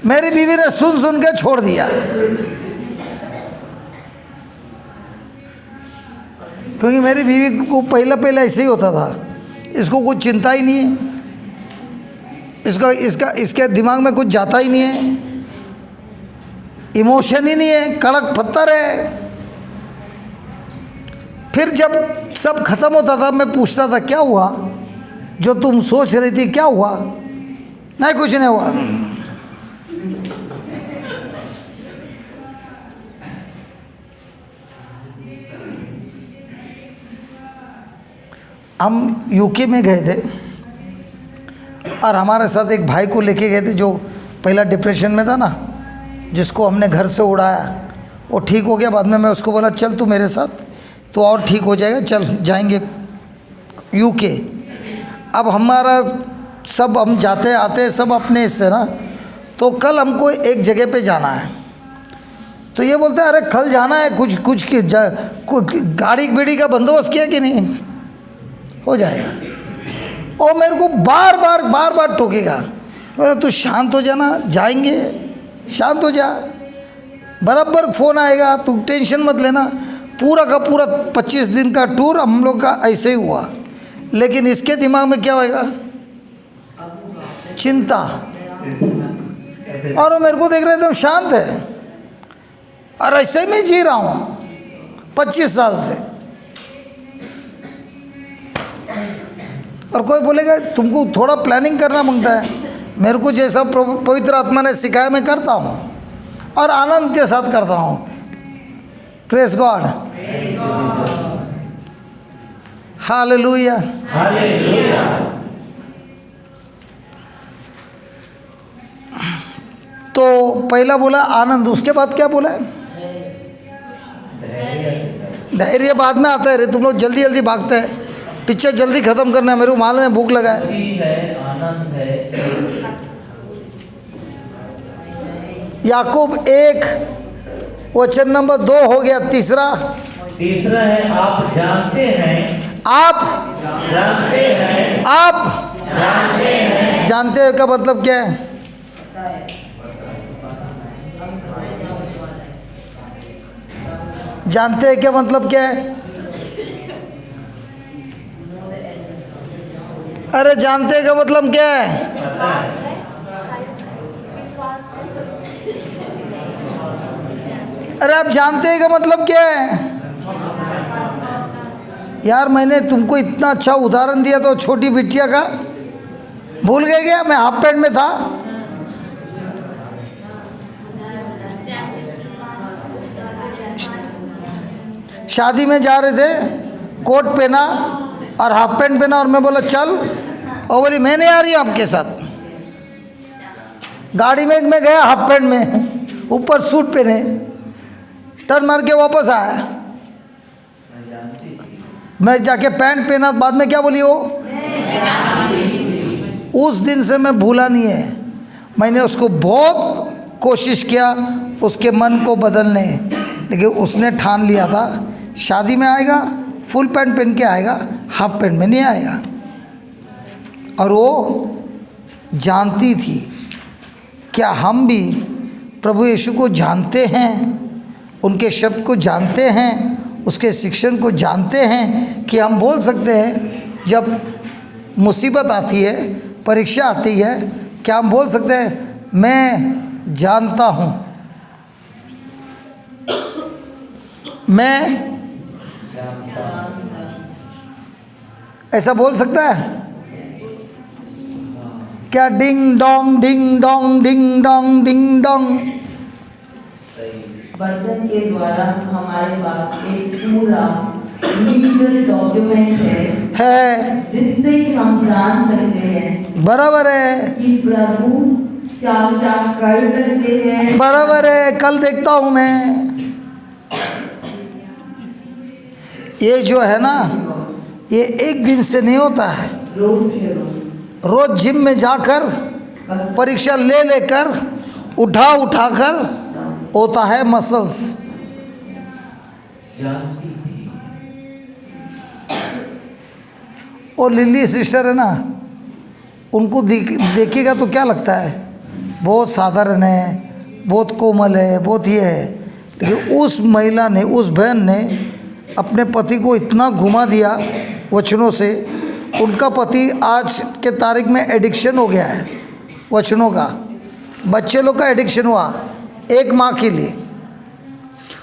मेरी बीवी ने सुन सुन के छोड़ दिया, क्योंकि मेरी बीवी को पहले ऐसे ही होता था, इसको कुछ चिंता ही नहीं है, इसके दिमाग में कुछ जाता ही नहीं है, इमोशन ही नहीं है, कड़क पत्थर है। फिर जब सब खत्म होता था मैं पूछता था क्या हुआ, जो तुम सोच रही थी क्या हुआ? नहीं कुछ नहीं हुआ। हम यूके में गए थे और हमारे साथ एक भाई को लेके गए थे जो पहला डिप्रेशन में था ना, जिसको हमने घर से उड़ाया, वो ठीक हो गया। बाद में मैं उसको बोला चल तू मेरे साथ, तो और ठीक हो जाएगा, चल जाएंगे यूके। अब हमारा सब हम जाते आते सब अपने इससे ना, तो कल हमको एक जगह पे जाना है। तो ये बोलते हैं अरे कल जाना है, कुछ गाड़ी बीड़ी का बंदोबस्त किया कि नहीं? हो जाएगा। और मेरे को बार बार टोकेगा, बोले तू शांत हो जाना, जाएंगे, शांत हो जा, बराबर फ़ोन आएगा, तू टेंशन मत लेना। पूरा का पूरा 25 दिन का टूर हम लोग का ऐसे ही हुआ। लेकिन इसके दिमाग में क्या होएगा? चिंता। और वो मेरे को देख रहे एकदम शांत है, और ऐसे ही मैं जी रहा हूँ 25 साल से। और कोई बोलेगा तुमको थोड़ा प्लानिंग करना मांगता है। मेरे को जैसा पवित्र आत्मा ने सिखाया मैं करता हूँ, और आनंद के साथ करता हूँ। Praise God, hallelujah. हालेलुया। तो पहला बोला आनंद, उसके बाद क्या बोला? धैर्य बाद में आता है। रे तुम लोग जल्दी जल्दी भागते हैं, पिक्चर जल्दी खत्म करना है, मेरे को मालूम है भूख लगा है। आनंद है। याकूब 1 वचन नंबर 2 हो गया। तीसरा है आप जानते हैं। आप जानते हैं। जानते हैं का मतलब क्या है? जानते हैं क्या मतलब क्या है? अरे जानते हैं क्या मतलब क्या है? विश्वास है, विश्वास है। अरे आप जानते हैं क्या मतलब क्या है? यार मैंने तुमको इतना अच्छा उदाहरण दिया तो छोटी बिटिया का भूल गए क्या? मैं हाफ पैंट में था, शादी में जा रहे थे, कोट पहना और हाफ पैंट पहना और मैं बोला चल, और बोली मैं नहीं आ रही आपके साथ। गाड़ी में मैं गया हाफ पैंट में, ऊपर सूट पहने, टर्न मार के वापस आया। मैं जाके पैंट पहना, बाद में क्या बोली वो? उस दिन से मैं भूला नहीं है। मैंने उसको बहुत कोशिश किया उसके मन को बदलने, लेकिन उसने ठान लिया था शादी में आएगा फुल पैंट पहन के आएगा, हाफ पैंट में नहीं आएगा। और वो जानती थी। क्या हम भी प्रभु यीशु को जानते हैं, उनके शब्द को जानते हैं, उसके शिक्षण को जानते हैं कि हम बोल सकते हैं जब मुसीबत आती है, परीक्षा आती है, क्या हम बोल सकते हैं मैं जानता हूँ, मैं ऐसा बोल सकता है क्या? Ding dong ding dong ding dong ding dong. वचन के द्वारा हमारे पास एक पूरा लीगल डॉक्यूमेंट है जिससे कि हम जान सकते हैं, बराबर है, कि प्रभु क्या क्या कर सकते हैं। बराबर है, कल देखता हूँ मैं। ये जो है ना, ये एक दिन से नहीं होता है। रोज जिम में जाकर परीक्षा ले लेकर उठा उठाकर होता है मसल्स। जानती थी। और लिली सिस्टर है ना, उनको देखिएगा तो क्या लगता है बहुत साधारण है, बहुत कोमल है, बहुत ये है, लेकिन उस महिला ने, उस बहन ने अपने पति को इतना घुमा दिया वचनों से, उनका पति आज के तारीख में एडिक्शन हो गया है वचनों का। बच्चे लोग का एडिक्शन हुआ एक माँ के लिए।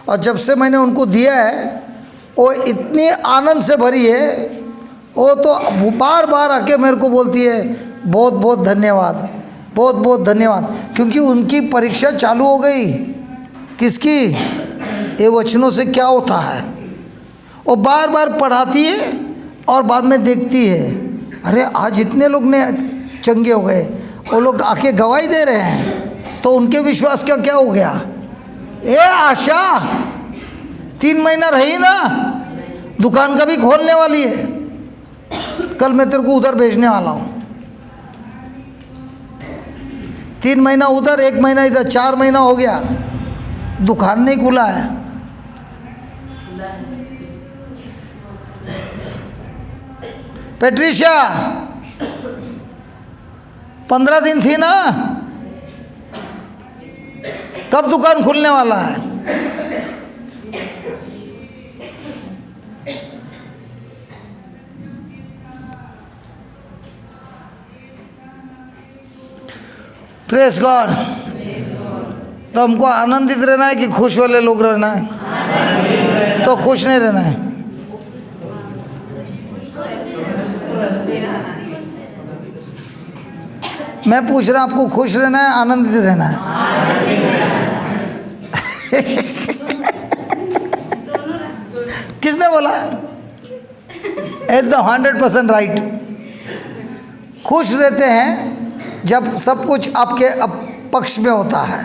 और जब से मैंने उनको दिया है वो इतनी आनंद से भरी है, वो तो बार बार आके मेरे को बोलती है बहुत बहुत धन्यवाद, बहुत बहुत धन्यवाद, क्योंकि उनकी परीक्षा चालू हो गई। किसकी? ये वचनों से क्या होता है। वो बार बार पढ़ाती है और बाद में देखती है, अरे आज इतने लोग ने चंगे हो गए, वो लोग आके गवाही दे रहे हैं, तो उनके विश्वास का क्या हो गया? ए आशा 3 महीना रही ना, दुकान का भी खोलने वाली है, कल मैं तेरे को उधर भेजने वाला हूँ। 3 महीना उधर, 1 महीना इधर, 4 महीना हो गया, दुकान नहीं खुला है। पेट्रिशा 15 दिन थी ना, कब दुकान खुलने वाला है? Press God. तो हमको आनंदित रहना है कि खुश वाले लोग रहना है? तो खुश नहीं रहना है। मैं पूछ रहा आपको खुश रहना है, आनंदित रहना है? किसने बोला? एकदम 100% राइट। खुश रहते हैं जब सब कुछ आपके पक्ष में होता है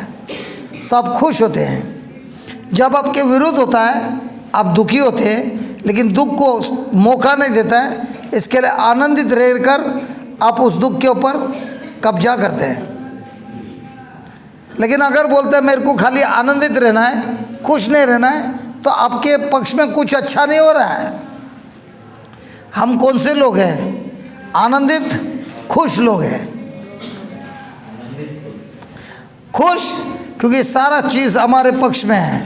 तो आप खुश होते हैं। जब आपके विरुद्ध होता है आप दुखी होते हैं, लेकिन दुख को मौका नहीं देता है, इसके लिए आनंदित रहकर आप उस दुख के ऊपर कब्जा करते हैं। लेकिन अगर बोलते हैं मेरे को खाली आनंदित रहना है, खुश नहीं रहना है, तो आपके पक्ष में कुछ अच्छा नहीं हो रहा है। हम कौन से लोग हैं? आनंदित खुश लोग हैं। खुश क्योंकि सारा चीज़ हमारे पक्ष में है,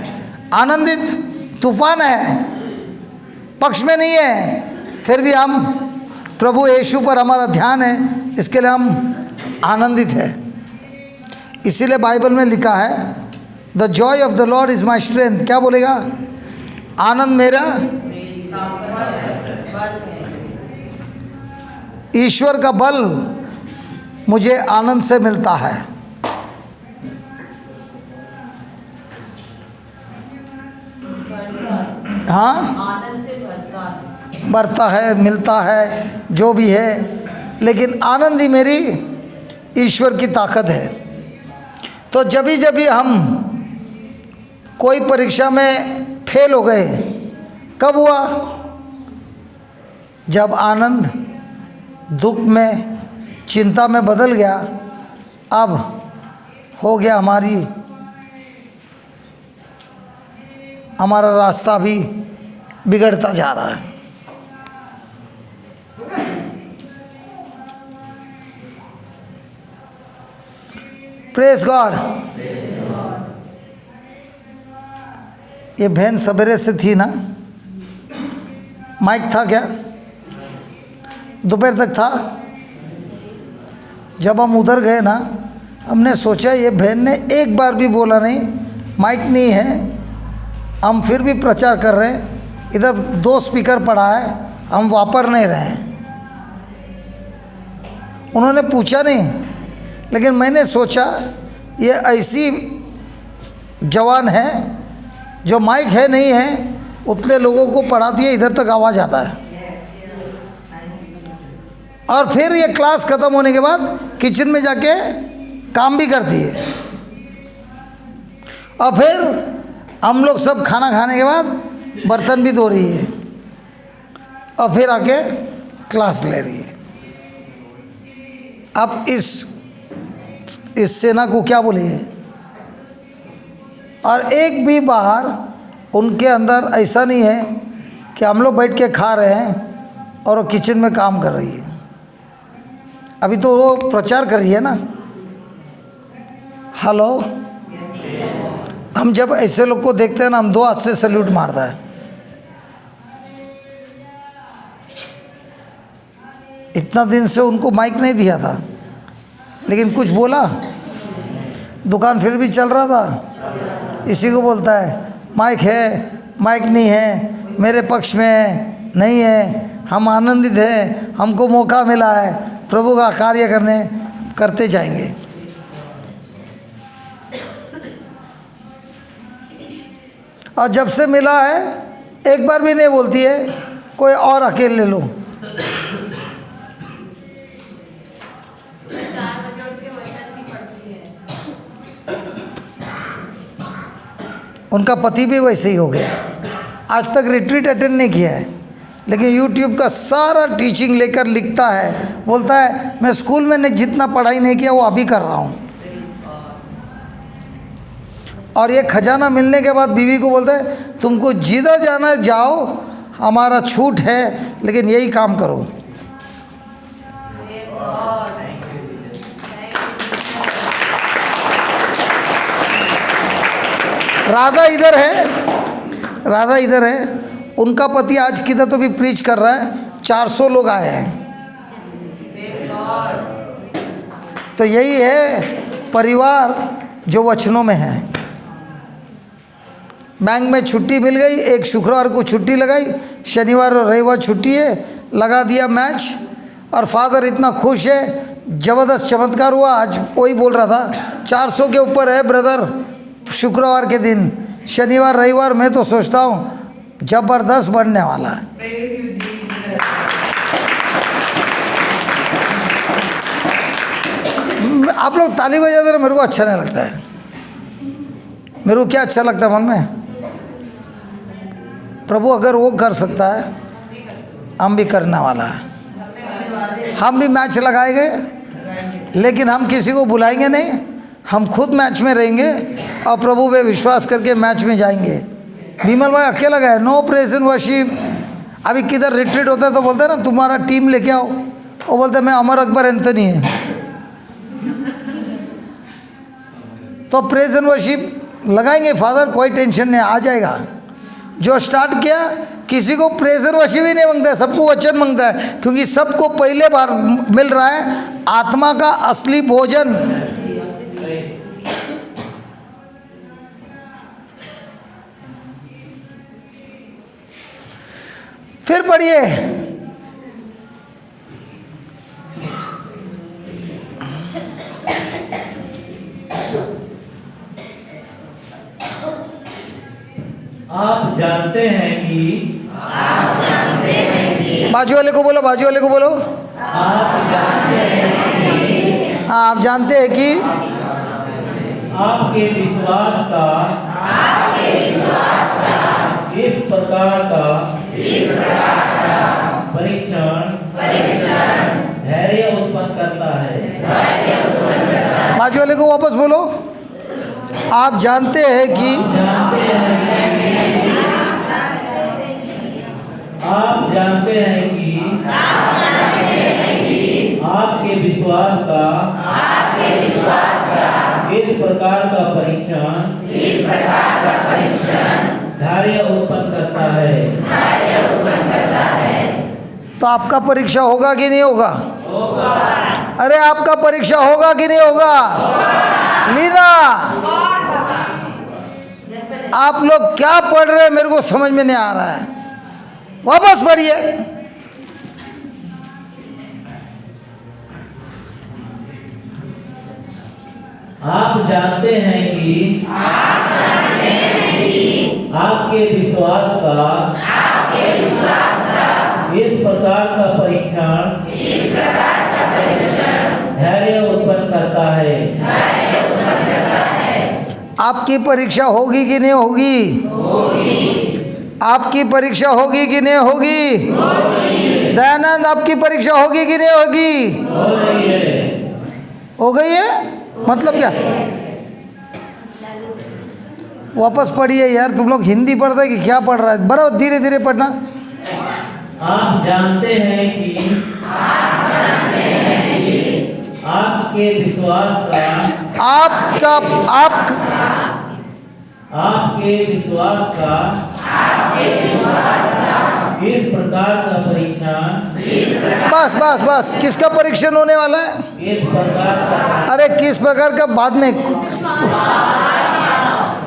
आनंदित तूफान है, पक्ष में नहीं है, फिर भी हम प्रभु यीशु पर हमारा ध्यान है, इसके लिए हम आनंदित हैं। इसीलिए बाइबल में लिखा है the Joy of the Lord is my strength. क्या बोलेगा? आनंद मेरा ईश्वर का बल मुझे आनंद से मिलता है। हाँ, आनंद से भरता है। बढ़ता है, मिलता है, जो भी है, लेकिन आनंद ही मेरी ईश्वर की ताकत है। तो जब भी हम कोई परीक्षा में फेल हो गए, कब हुआ? जब आनंद दुख में, चिंता में बदल गया। अब हो गया हमारा रास्ता भी बिगड़ता जा रहा है। Praise God. ये बहन सवेरे से थी ना? माइक था क्या? दोपहर तक था। जब हम उधर गए ना, हमने सोचा ये बहन ने एक बार भी बोला नहीं, माइक नहीं है, हम फिर भी प्रचार कर रहे हैं, इधर 2 स्पीकर पड़ा है, हम वापर नहीं रहे हैं। उन्होंने पूछा नहीं, लेकिन मैंने सोचा ये ऐसी जवान है जो माइक है नहीं है, उतने लोगों को पढ़ाती है, इधर तक आवाज़ आता है। और फिर ये क्लास ख़त्म होने के बाद किचन में जाके काम भी करती है। और फिर हम लोग सब खाना खाने के बाद बर्तन भी धो रही है, और फिर आके क्लास ले रही है। अब इस सेना को क्या बोलिए? और एक भी बार उनके अंदर ऐसा नहीं है कि हम लोग बैठ के खा रहे हैं और वो किचन में काम कर रही है। अभी तो वो प्रचार कर रही है ना। हेलो, हम जब ऐसे लोग को देखते हैं ना, हम 2 हाथ से सैल्यूट मारता है। इतना दिन से उनको माइक नहीं दिया था, लेकिन कुछ बोला, दुकान फिर भी चल रहा था। इसी को बोलता है माइक है, माइक नहीं है, मेरे पक्ष में नहीं है, हम आनंदित हैं, हमको मौका मिला है, प्रभु का कार्य करते जाएंगे। और जब से मिला है, एक बार भी नहीं बोलती है कोई और अकेले ले लो। उनका पति भी वैसे ही हो गया, आज तक रिट्रीट अटेंड नहीं किया है, लेकिन यूट्यूब का सारा टीचिंग लेकर लिखता है, बोलता है मैं स्कूल में जितना पढ़ाई नहीं किया वो अभी कर रहा हूँ। और ये खजाना मिलने के बाद बीवी को बोलता है तुमको जिधर जाना है जाओ, हमारा छूट है, लेकिन यही काम करो। राधा इधर है, राधा इधर है, उनका पति आज किधर तो भी प्रीच कर रहा है, 400 लोग आए हैं। तो यही है परिवार जो वचनों में है। बैंक में छुट्टी मिल गई, एक शुक्रवार को छुट्टी लगाई, शनिवार और रविवार छुट्टी है, लगा दिया मैच, और फादर इतना खुश है, ज़बरदस्त चमत्कार हुआ। आज वही बोल रहा था 400 के ऊपर है ब्रदर शुक्रवार के दिन, शनिवार रविवार मैं तो सोचता हूँ ज़बरदस्त बढ़ने वाला है। आप लोग ताली बजाते रहे, मेरे को अच्छा नहीं लगता है। मेरे को क्या अच्छा लगता है मन में, प्रभु अगर वो कर सकता है, हम भी करने वाला है। हम भी मैच लगाएंगे, लेकिन हम किसी को बुलाएंगे नहीं, हम खुद मैच में रहेंगे और प्रभु पे विश्वास करके मैच में जाएंगे। विमल भाई अकेला गए, नो प्रेज एंड वर्शिप। अभी किधर रिट्रीट होता है तो बोलते हैं ना तुम्हारा टीम लेके आओ, वो बोलते मैं अमर अकबर एंथनी है। तो प्रेज एंड वर्शिप लगाएंगे फादर, कोई टेंशन नहीं, आ जाएगा। जो स्टार्ट किया, किसी को प्रेशर वशी भी नहीं मांगता है, सबको वचन मांगता है, क्योंकि सबको पहले बार मिल रहा है आत्मा का असली भोजन। फिर पढ़िए, आप जानते हैं कि बाजू वाले को बोलो, बाजू वाले को बोलो। हाँ, आप जानते हैं कि आपके विश्वास का इस प्रकार का परीक्षण धैर्य उत्पन्न करता है। बाजू वाले को वापस बोलो। आप जानते हैं कि आप जानते हैं कि आपके विश्वास का इस प्रकार का परीक्षण धैर्य उत्पन्न करता है। तो आपका परीक्षा होगा कि नहीं होगा? अरे आपका परीक्षा होगा कि नहीं होगा? लीना, आप लोग क्या पढ़ रहे हैं मेरे को समझ में नहीं आ रहा है, वापस पढ़िए। आप जानते हैं कि आपके विश्वास का इस प्रकार का परीक्षण धैर्य उत्पन्न करता है। आपकी परीक्षा होगी कि नहीं होगी? आपकी परीक्षा होगी कि नहीं होगी? दयानंद, आपकी परीक्षा होगी कि नहीं होगी? हो गई है? मतलब क्या? वापस पढ़िए यार, तुम लोग हिंदी पढ़ते हैं कि क्या पढ़ रहा है? बराबर धीरे धीरे पढ़ना। आप जानते हैं कि आपके विश्वास का आपके विश्वास का इस प्रकार का परीक्षण। बस किसका परीक्षण होने वाला है? इस प्रकार का। अरे किस प्रकार का? बाद में।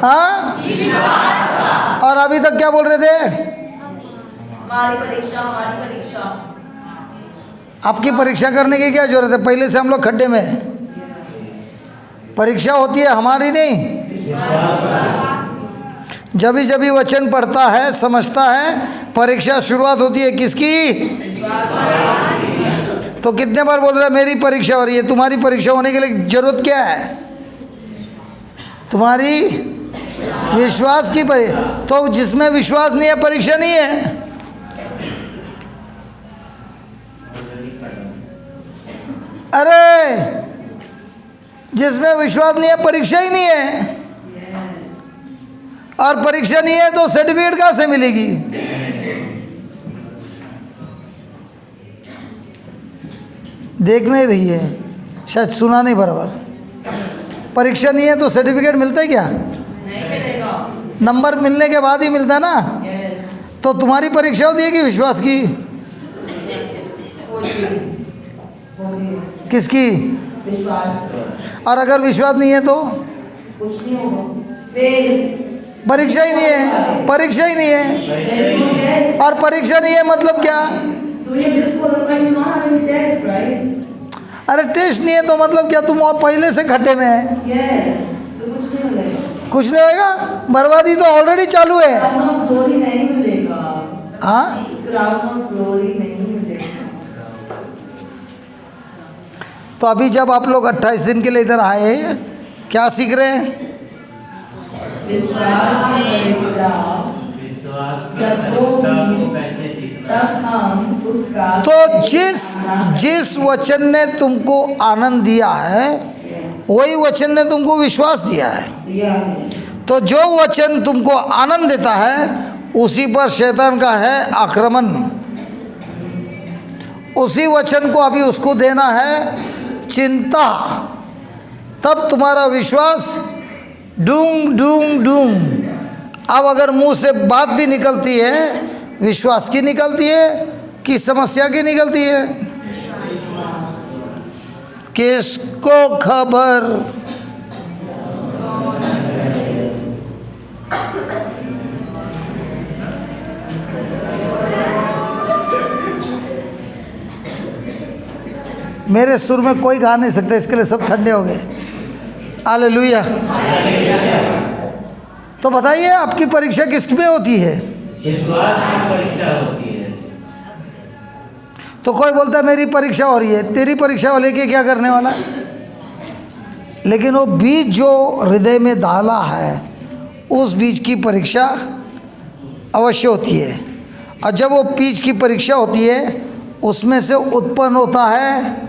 हाँ, और अभी तक क्या बोल रहे थे? हमारी परीक्षा। आपकी परीक्षा करने की क्या जरूरत है? पहले से हम लोग खड्डे में हैं। परीक्षा होती है हमारी नहीं। जब भी वचन पढ़ता है, समझता है, परीक्षा शुरुआत होती है किसकी? तो कितने बार बोल रहा है मेरी परीक्षा हो रही है? तुम्हारी परीक्षा होने के लिए जरूरत क्या है? तुम्हारी विश्वास की परीक्षा। तो जिसमें विश्वास नहीं है परीक्षा नहीं है। अरे जिसमें विश्वास नहीं है परीक्षा ही नहीं है, और परीक्षा नहीं है तो सर्टिफिकेट कहाँ से मिलेगी? देख नहीं रही है, शायद सुना नहीं बराबर। परीक्षा नहीं है तो सर्टिफिकेट मिलता है क्या? नहीं मिलेगा। नंबर मिलने के बाद ही मिलता है ना। तो तुम्हारी परीक्षा होती है कि विश्वास की? किसकी? विश्वास। और अगर विश्वास नहीं है तो कुछ नहीं होगा, फेल। परीक्षा ही नहीं है, परीक्षा ही नहीं है। और परीक्षा नहीं है मतलब क्या? So we are disqualified to not having test, right? अरे टेस्ट नहीं है तो मतलब क्या? तुम और पहले से खड्डे में है। Yes. तो कुछ नहीं मिलेगा। कुछ नहीं होगा, बर्बादी तो ऑलरेडी चालू है। Crown of glory नहीं मिलेगा। हाँ, Crown of glory नहीं मिलेगा। तो अभी जब आप लोग 28 दिन के लिए इधर आए, क्या सीख रहे हैं? विश्वास की परीक्षा। जब वो तब हम उसका। तो जिस वचन ने तुमको आनंद दिया है, वही वचन ने तुमको विश्वास दिया है। दिया है। तो जो वचन तुमको आनंद देता है, उसी पर शैतान का है आक्रमण। उसी वचन को अभी उसको देना है चिंता, तब तुम्हारा विश्वास डूम डूम डूम अब अगर मुंह से बात भी निकलती है, विश्वास की निकलती है कि समस्या की निकलती है? किसको खबर? मेरे सुर में कोई गा नहीं सकता, इसके लिए सब ठंडे हो गए। हालेलुया। तो बताइए, आपकी परीक्षा किसमें होती है? विश्वास की परीक्षा होती है। तो कोई बोलता है मेरी परीक्षा हो रही है, तेरी परीक्षा हो लेके क्या करने वाला? लेकिन वो बीज जो हृदय में डाला है, उस बीज की परीक्षा अवश्य होती है। और जब वो बीज की परीक्षा होती है, उसमें से उत्पन्न होता है,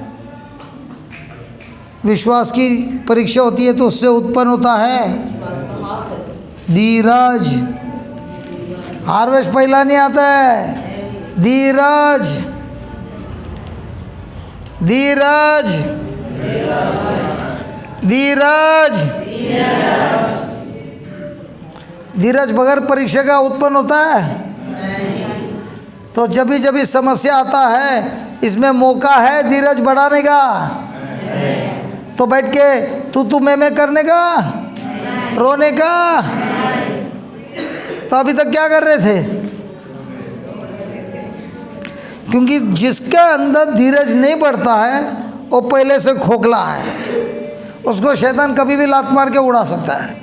विश्वास की परीक्षा होती है तो उससे उत्पन्न होता है धीरज। हार्वेस्ट पहला नहीं आता है, धीरज। धीरज धीरज धीरज बगैर परीक्षा का उत्पन्न होता है? तो जब भी समस्या आता है, इसमें मौका है धीरज बढ़ाने का। तो बैठ के तू मैं करने का, रोने का। तो अभी तक क्या कर रहे थे? क्योंकि जिसका अंदर धीरज नहीं बढ़ता है, वो पहले से खोखला है, उसको शैतान कभी भी लात मार के उड़ा सकता है।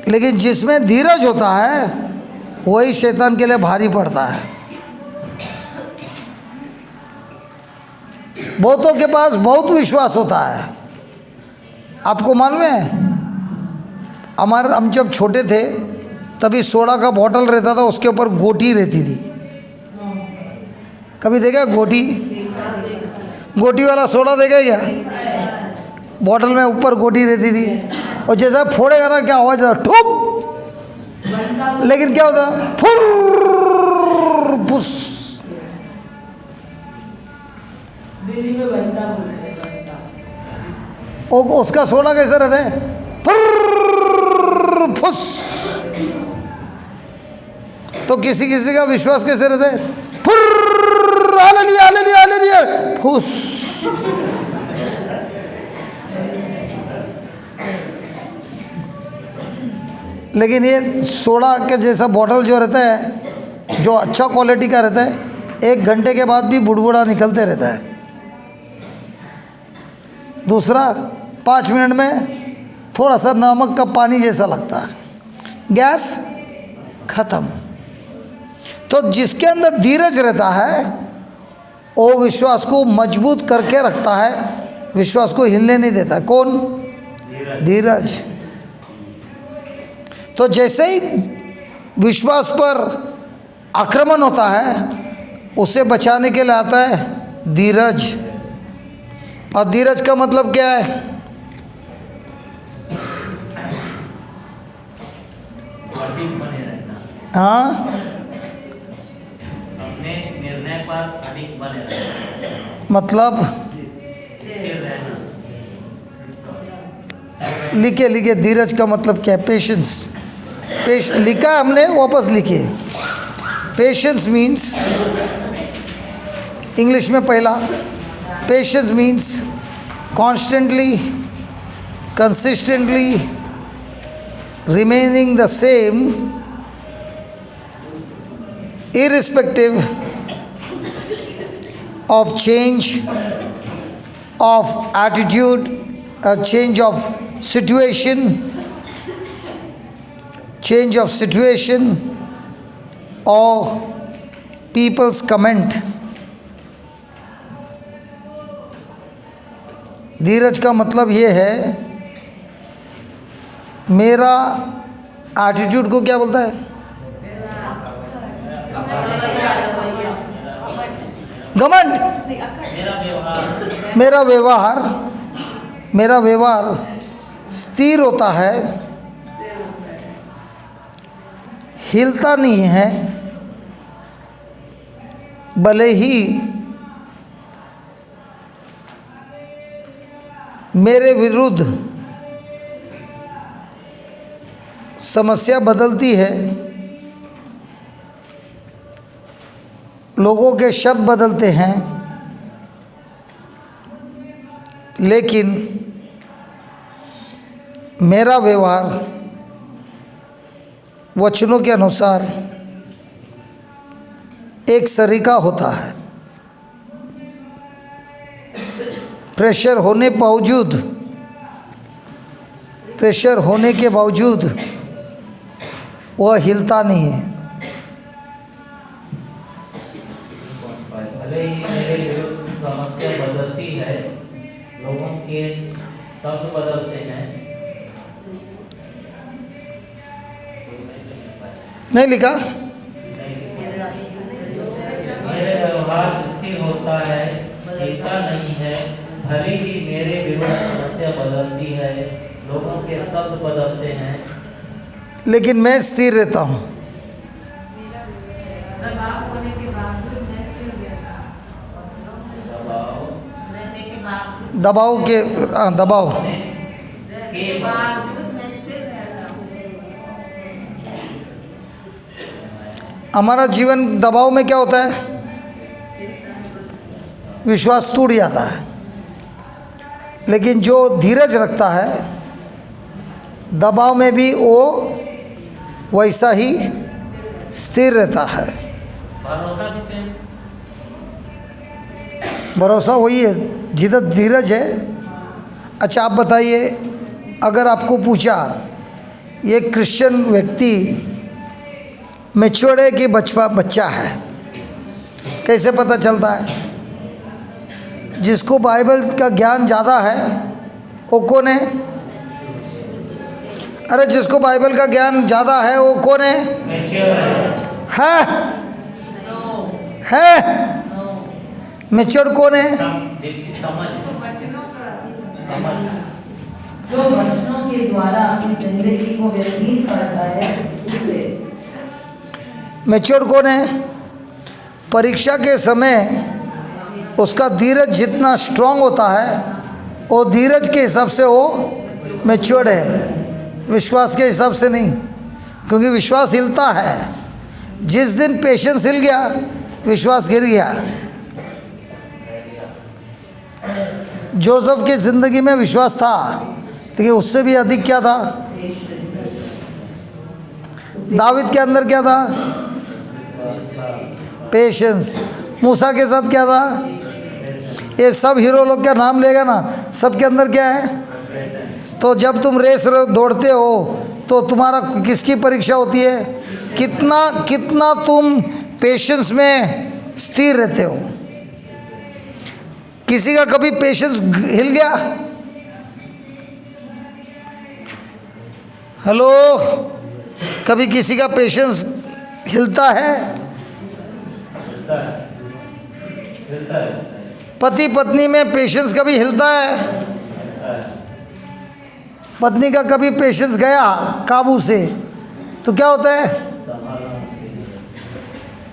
लेकिन जिसमें धीरज होता है, वही शैतान के लिए भारी पड़ता है। बहुतों के पास बहुत विश्वास होता है। आपको मालूम है, हम जब छोटे थे तभी सोडा का बोतल रहता था, उसके ऊपर गोटी रहती थी। कभी देखा गोटी? गोटी वाला सोडा देखा क्या? बोतल में ऊपर गोटी रहती थी, और जैसा फोड़ेगा ना, क्या आवाज आता, ठुप। लेकिन क्या होता, फुर पुस। दिल्ली में बनता बोलते हैं, बनता। उसका सोडा कैसा रहता है? फुर फुस। तो किसी किसी का विश्वास कैसे रहता है? फुर, हालेलुया हालेलुया हालेलुया, फुस। लेकिन ये सोडा के जैसा बोतल जो रहता है, जो अच्छा क्वालिटी का रहता है, 1 घंटे के बाद भी बुड़बुड़ा निकलते रहता है। दूसरा 5 मिनट में थोड़ा सा नमक का पानी जैसा लगता है, गैस खत्म। तो जिसके अंदर धीरज रहता है, वो विश्वास को मजबूत करके रखता है, विश्वास को हिलने नहीं देता। कौन? धीरज। तो जैसे ही विश्वास पर आक्रमण होता है, उसे बचाने के लिए आता है धीरज। और धीरज का मतलब क्या है? अडिग बने रहना। हाँ, अपने निर्णय पर अडिग बने रहना, मतलब स्थिर रहना। लिखे धीरज का मतलब क्या है? पेशेंस। लिखा हमने, वापस लिखिए। पेशेंस मीन्स, इंग्लिश में पहला, patience means constantly, consistently remaining the same, irrespective of change of attitude, a change of situation or people's comment। धीरज का मतलब ये है, मेरा एटीट्यूड को क्या बोलता है? घमंड। मेरा व्यवहार स्थिर होता है, हिलता नहीं है, भले ही मेरे विरुद्ध समस्या बदलती है, लोगों के शब्द बदलते हैं, लेकिन मेरा व्यवहार वचनों के अनुसार एक सरीका होता है। प्रेशर होने के बावजूद वह हिलता नहीं है। भले ही मेरे विरुद्ध समस्या बदलती है, लोगों के शब्द बदलते हैं, नहीं लिखा। मेरे व्यवहार स्थिर होता है, हिलता नहीं है। भले ही मेरे विरुद्ध समस्या बदलती है, लोगों के शब्द बदलते हैं, लेकिन मैं स्थिर रहता हूँ। दबाव होने के बावजूद मैं स्थिर रहता दबाव रहने के बावजूद दबाव के बावजूद मैं स्थिर रहता हूँ। हमारा जीवन दबाव में क्या होता है? विश्वास टूट जाता है। लेकिन जो धीरज रखता है, दबाव में भी वो वैसा ही स्थिर रहता है। भरोसा भी सेम। भरोसा वही है जिधर धीरज है। अच्छा, आप बताइए, अगर आपको पूछा ये क्रिश्चियन व्यक्ति मैच्योर है कि बच्चा है, कैसे पता चलता है? जिसको बाइबल का ज्ञान ज़्यादा है वो कौन है? अरे जिसको बाइबल का ज्ञान ज़्यादा है वो कौन है? है मैच्योर कौन है? जिसकी समझ जो वचनों के द्वारा अपनी जिंदगी को व्यतीत करता है उसे। मैच्योर कौन है? परीक्षा के समय उसका धीरज जितना स्ट्रांग होता है, वो धीरज के हिसाब से वो मैच्योर है, विश्वास के हिसाब से नहीं। क्योंकि विश्वास हिलता है। जिस दिन पेशेंस हिल गया, विश्वास गिर गया। जोसेफ की ज़िंदगी में विश्वास था, लेकिन उससे भी अधिक क्या था? दाऊद के अंदर क्या था? पेशेंस। मूसा के साथ क्या था? ये सब हीरो लोग का नाम लेगा ना, सबके अंदर क्या है? तो जब तुम रेस दौड़ते हो तो तुम्हारा किसकी परीक्षा होती है? कितना तुम पेशेंस में स्थिर रहते हो। किसी का कभी पेशेंस हिल गया? हेलो, कभी किसी का पेशेंस हिलता है? पति पत्नी में पेशेंस कभी हिलता है? पत्नी का कभी पेशेंस गया काबू से तो क्या होता है?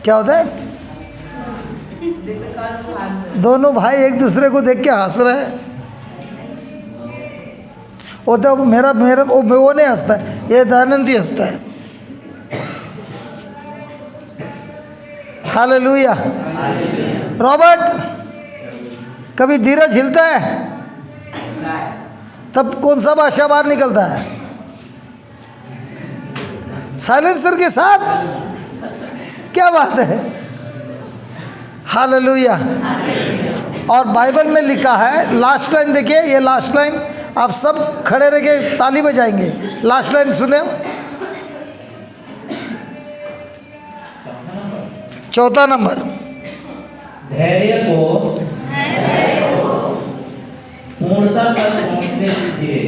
क्या होता है? दोनों भाई एक दूसरे को देख के हंस रहे हैं। वो तो मेरा वो नहीं हंसता है, ये दयानंद ही हंसता है। हालेलुया। रॉबर्ट, कभी धीरज हिलता है? तब कौन सा भाषा बाहर निकलता है? साइलेंसर के साथ। क्या बात है। हालेलुया। और बाइबल में लिखा है, लास्ट लाइन देखिए, ये लास्ट लाइन, आप सब खड़े रह के ताली बजाएंगे। लास्ट लाइन सुने, चौथा नंबर। धैर्य को पूर्णता तक पहुंचने दीजिए।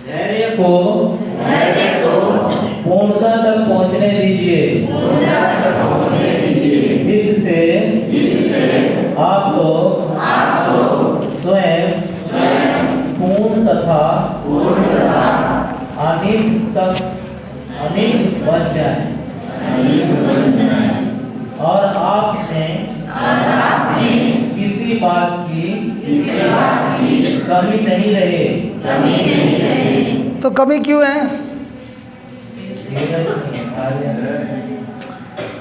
धैर्य को पूर्णता तक पहुंचने दीजिए, जिससे आप लोग स्वयं पूर्ण तथा अनित बन जाएं। और आपने किसी बात की कमी नहीं रहे। तो कमी क्यों है?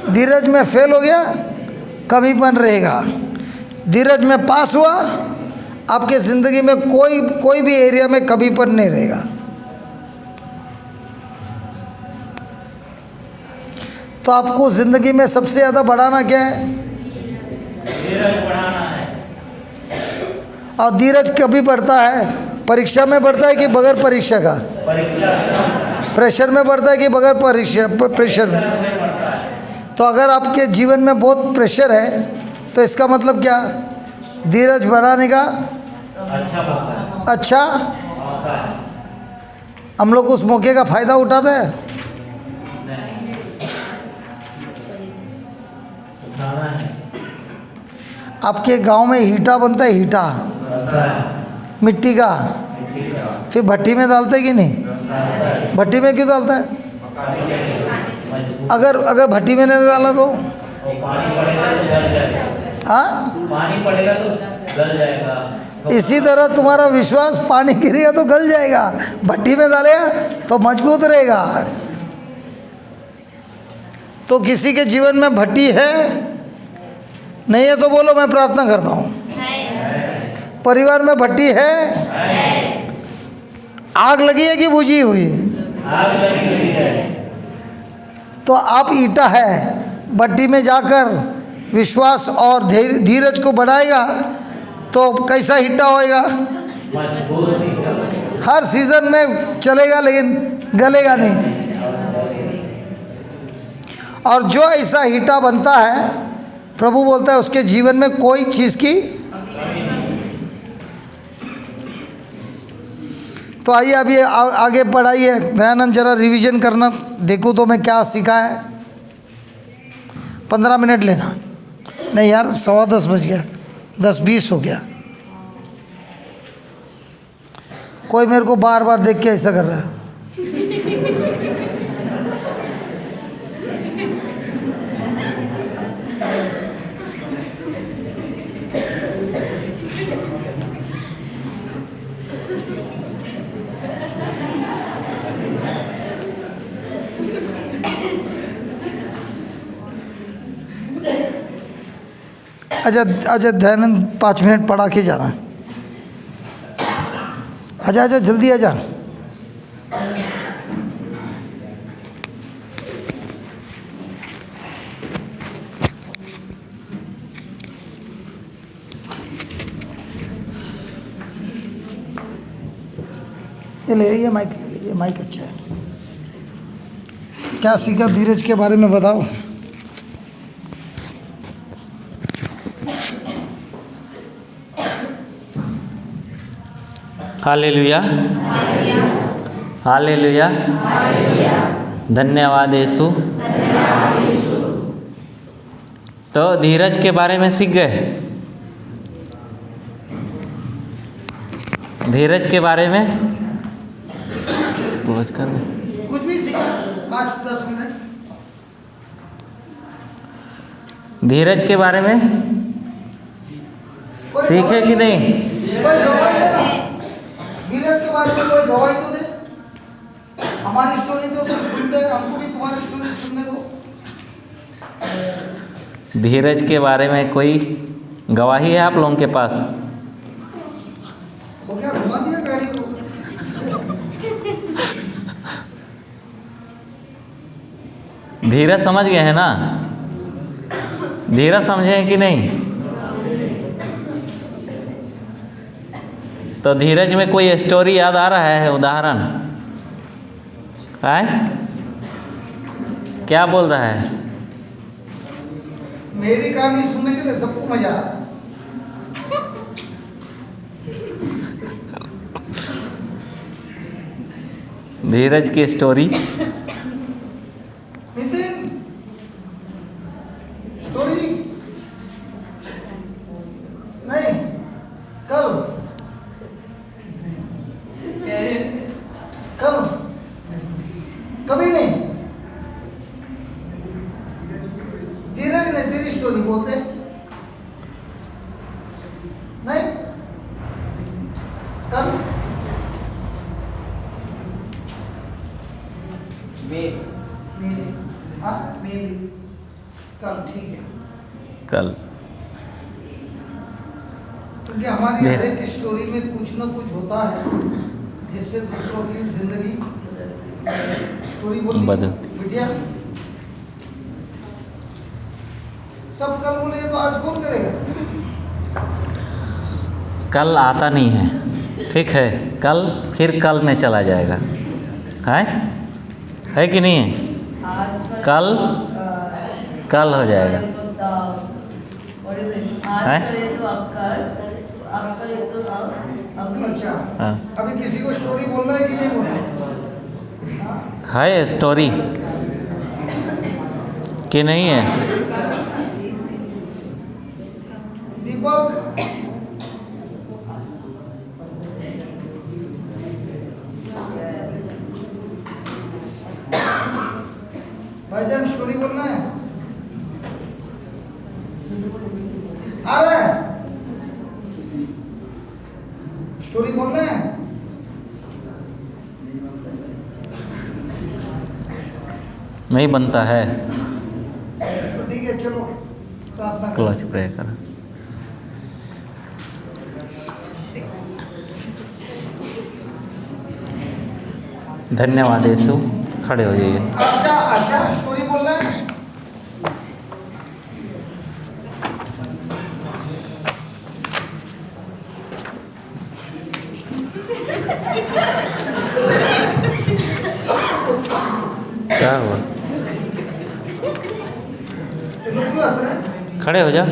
धीरज में फेल हो गया, कमीपन रहेगा। धीरज में पास हुआ, आपके ज़िंदगी में कोई भी एरिया में कमीपन नहीं रहेगा। तो आपको ज़िंदगी में सबसे ज़्यादा बढ़ाना क्या है? धीरज बढ़ाना है। और धीरज कभी बढ़ता है? परीक्षा में बढ़ता है कि बगैर परीक्षा का? परीक्षा प्रेशर में बढ़ता है कि बगैर प्रेशर में? तो अगर आपके जीवन में बहुत प्रेशर है तो इसका मतलब क्या? धीरज बढ़ाने का अच्छा मौका है। हम लोग उस मौके का फ़ायदा उठाते हैं। उठाना है। आपके गांव में हीटा बनता है, हीटा मिट्टी का, फिर भट्टी में डालते कि नहीं? भट्टी में क्यों डालता है? अगर भट्टी में नहीं डाला तो पानी पड़ेगा तो जल जाएगा। हाँ, पानी पड़ेगा तो गल जाएगा। इसी तरह तुम्हारा विश्वास पानी गिरेगा तो गल जाएगा, भट्टी में डालेगा तो मजबूत रहेगा। तो किसी के जीवन में भट्टी है? नहीं है तो बोलो, मैं प्रार्थना करता हूँ। परिवार में भट्टी है? आग लगी है कि बुझी हुई? आग लगी हुई है। तो आप ईटा है, भट्टी में जाकर विश्वास और धीरज को बढ़ाएगा तो कैसा ईटा होएगा? मजबूत। हर सीजन में चलेगा लेकिन गलेगा नहीं। और जो ऐसा ईटा बनता है, प्रभु बोलता है उसके जीवन में कोई चीज़ की। तो आइए अभी आगे पढ़ाइए। दयानंद जरा रिवीजन करना, देखो तो मैं क्या सीखा है। 15 मिनट लेना। नहीं यार, 10:15 बज गया, 10:20 हो गया। कोई मेरे को बार बार देख के ऐसा कर रहा है। अच्छा दयानंद 5 मिनट पढ़ा के जाना। आजा जल्दी आजा। ये माइक अच्छा है। क्या सीखा धीरज के बारे में बताओ। हालेलुया, हालेलुया, धन्यवाद यीशु। तो धीरज के बारे में सीख गए। धीरज के बारे में क्लोज कर दे। कुछ भी सीखा 5-10 मिनट। धीरज के बारे में सीखे कि नहीं? धीरज के बारे में कोई गवाही तो दे। हमारी स्टोरी तो तुम सुनते हैं, हमको भी तुम्हारी स्टोरी सुनने दो। धीरज के बारे में कोई गवाही है आप लोगों के पास? वो क्या घुमा दिया गाड़ी को? धीरज समझ गए हैं ना? धीरज समझे हैं कि नहीं? तो धीरज में कोई स्टोरी याद आ रहा है? उदाहरण है? क्या बोल रहा है? मेरी कहानी सुनने के लिए सबको मजा आ रहा है। धीरज की स्टोरी। नितिन, स्टोरी नहीं, कल कभी नहीं। धीरज ने तेरी स्टोरी बोलते। हाँ मे बी कल ठीक है, कल क्योंकि हमारी नहीं। हर एक स्टोरी में कुछ ना कुछ होता है जिससे दूसरों की जिंदगी स्टोरी बोली बदलती। बिटिया सब कल बोले तो आज कौन करेगा? कल आता नहीं है, ठीक है, कल फिर कल में चला जाएगा, है कि नहीं है? आज पर कल कल हो जाएगा। आज हैं? करे तो अब कर, अब करे तो अब अभी। अच्छा हाँ, अभी किसी को स्टोरी बोलना है कि नहीं बोलना है? है स्टोरी कि नहीं है? दीपक भाईजान स्टोरी बोलना है? आ रहा है? स्टोरी बोलना है? नहीं बनता है। तो ठीक है, चलो प्रार्थना करो। क्लोज प्रे कर। धन्यवाद यीशु, खड़े हो जाइए। अच्छा अच्छा स्टोरी बोलना है? क्या हुआ? लोग क्यों हंस रहे हैं? खड़े हो जा।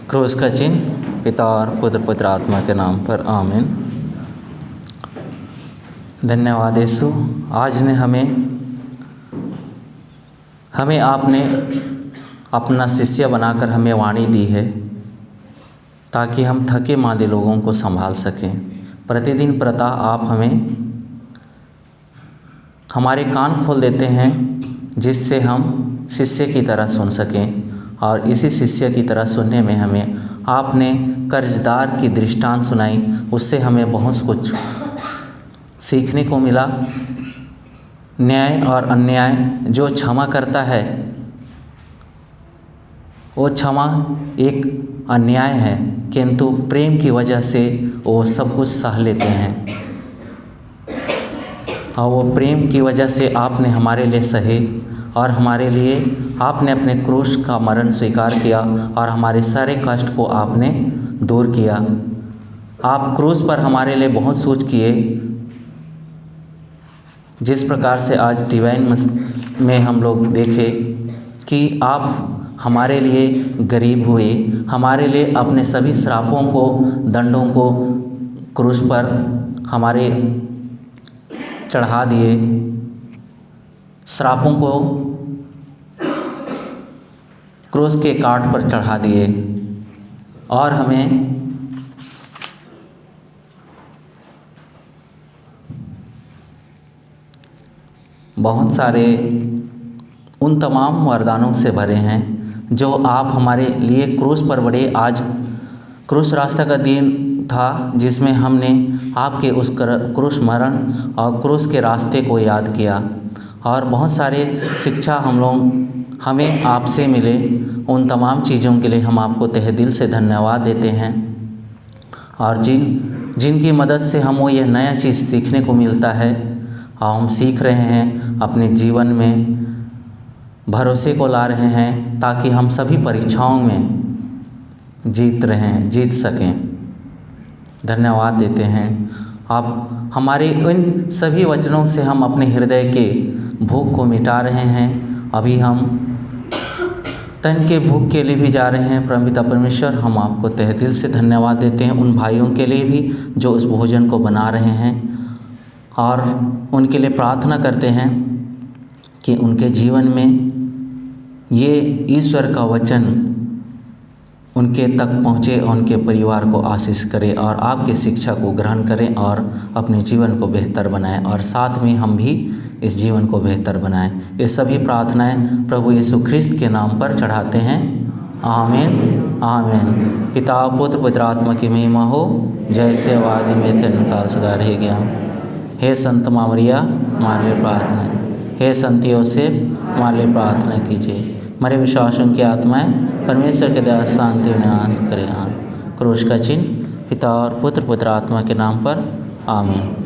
क्रूस का चिन्ह पिता और पुत्र पवित्र आत्मा के नाम पर आमीन। धन्यवाद यीशु, आज ने हमें आपने अपना शिष्य बनाकर हमें वाणी दी है ताकि हम थके मांदे लोगों को संभाल सकें। प्रतिदिन प्रता आप हमें हमारे कान खोल देते हैं जिससे हम शिष्य की तरह सुन सकें, और इसी शिष्य की तरह सुनने में हमें आपने कर्जदार की दृष्टांत सुनाई, उससे हमें बहुत कुछ सीखने को मिला। न्याय और अन्याय जो क्षमा करता है वो क्षमा एक अन्याय है, किंतु प्रेम की वजह से वो सब कुछ सह लेते हैं, और वो प्रेम की वजह से आपने हमारे लिए सहे और हमारे लिए आपने अपने क्रूस का मरण स्वीकार किया और हमारे सारे कष्ट को आपने दूर किया। आप क्रूस पर हमारे लिए बहुत सोच किए, जिस प्रकार से आज डिवाइन में हम लोग देखे कि आप हमारे लिए गरीब हुए, हमारे लिए अपने सभी श्रापों को, दंडों को क्रूस पर हमारे चढ़ा दिए, श्रापों को क्रूस के काट पर चढ़ा दिए, और हमें बहुत सारे उन तमाम वरदानों से भरे हैं जो आप हमारे लिए क्रूस पर बढ़े। आज क्रूस रास्ता का दिन था जिसमें हमने आपके उस क्रूस मरण और क्रूस के रास्ते को याद किया, और बहुत सारे शिक्षा हमें आपसे मिले। उन तमाम चीज़ों के लिए हम आपको तहे दिल से धन्यवाद देते हैं, और जिनकी मदद से हम वो यह नया चीज़ सीखने को मिलता है, और हम सीख रहे हैं, अपने जीवन में भरोसे को ला रहे हैं ताकि हम सभी परीक्षाओं में जीत सकें। धन्यवाद देते हैं। आप हमारे इन सभी वचनों से हम अपने हृदय के भूख को मिटा रहे हैं। अभी हम तन के भूख के लिए भी जा रहे हैं। परमपिता परमेश्वर, हम आपको तहे दिल से धन्यवाद देते हैं उन भाइयों के लिए भी जो उस भोजन को बना रहे हैं, और उनके लिए प्रार्थना करते हैं कि उनके जीवन में ये ईश्वर का वचन उनके तक पहुँचे और उनके परिवार को आशीष करें और आपकी शिक्षा को ग्रहण करें और अपने जीवन को बेहतर बनाएं और साथ में हम भी इस जीवन को बेहतर बनाएं। ये सभी प्रार्थनाएं प्रभु यीशु ख्रिस्त के नाम पर चढ़ाते हैं। आमीन आमीन। पिता पुत्र पवित्र आत्मा की महिमा हो, जैसे वादी में थे उनका सदा रह गया। हे संत मावरिया हमारे लिए प्रार्थना, हे संत योसेफ हमारे लिए प्रार्थना कीजिए। हमारे विश्वासों की आत्माएं परमेश्वर के दया शांति विनाश करें। क्रूस का चिन्ह पिता और पुत्र पवित्र आत्मा के नाम पर आमीन।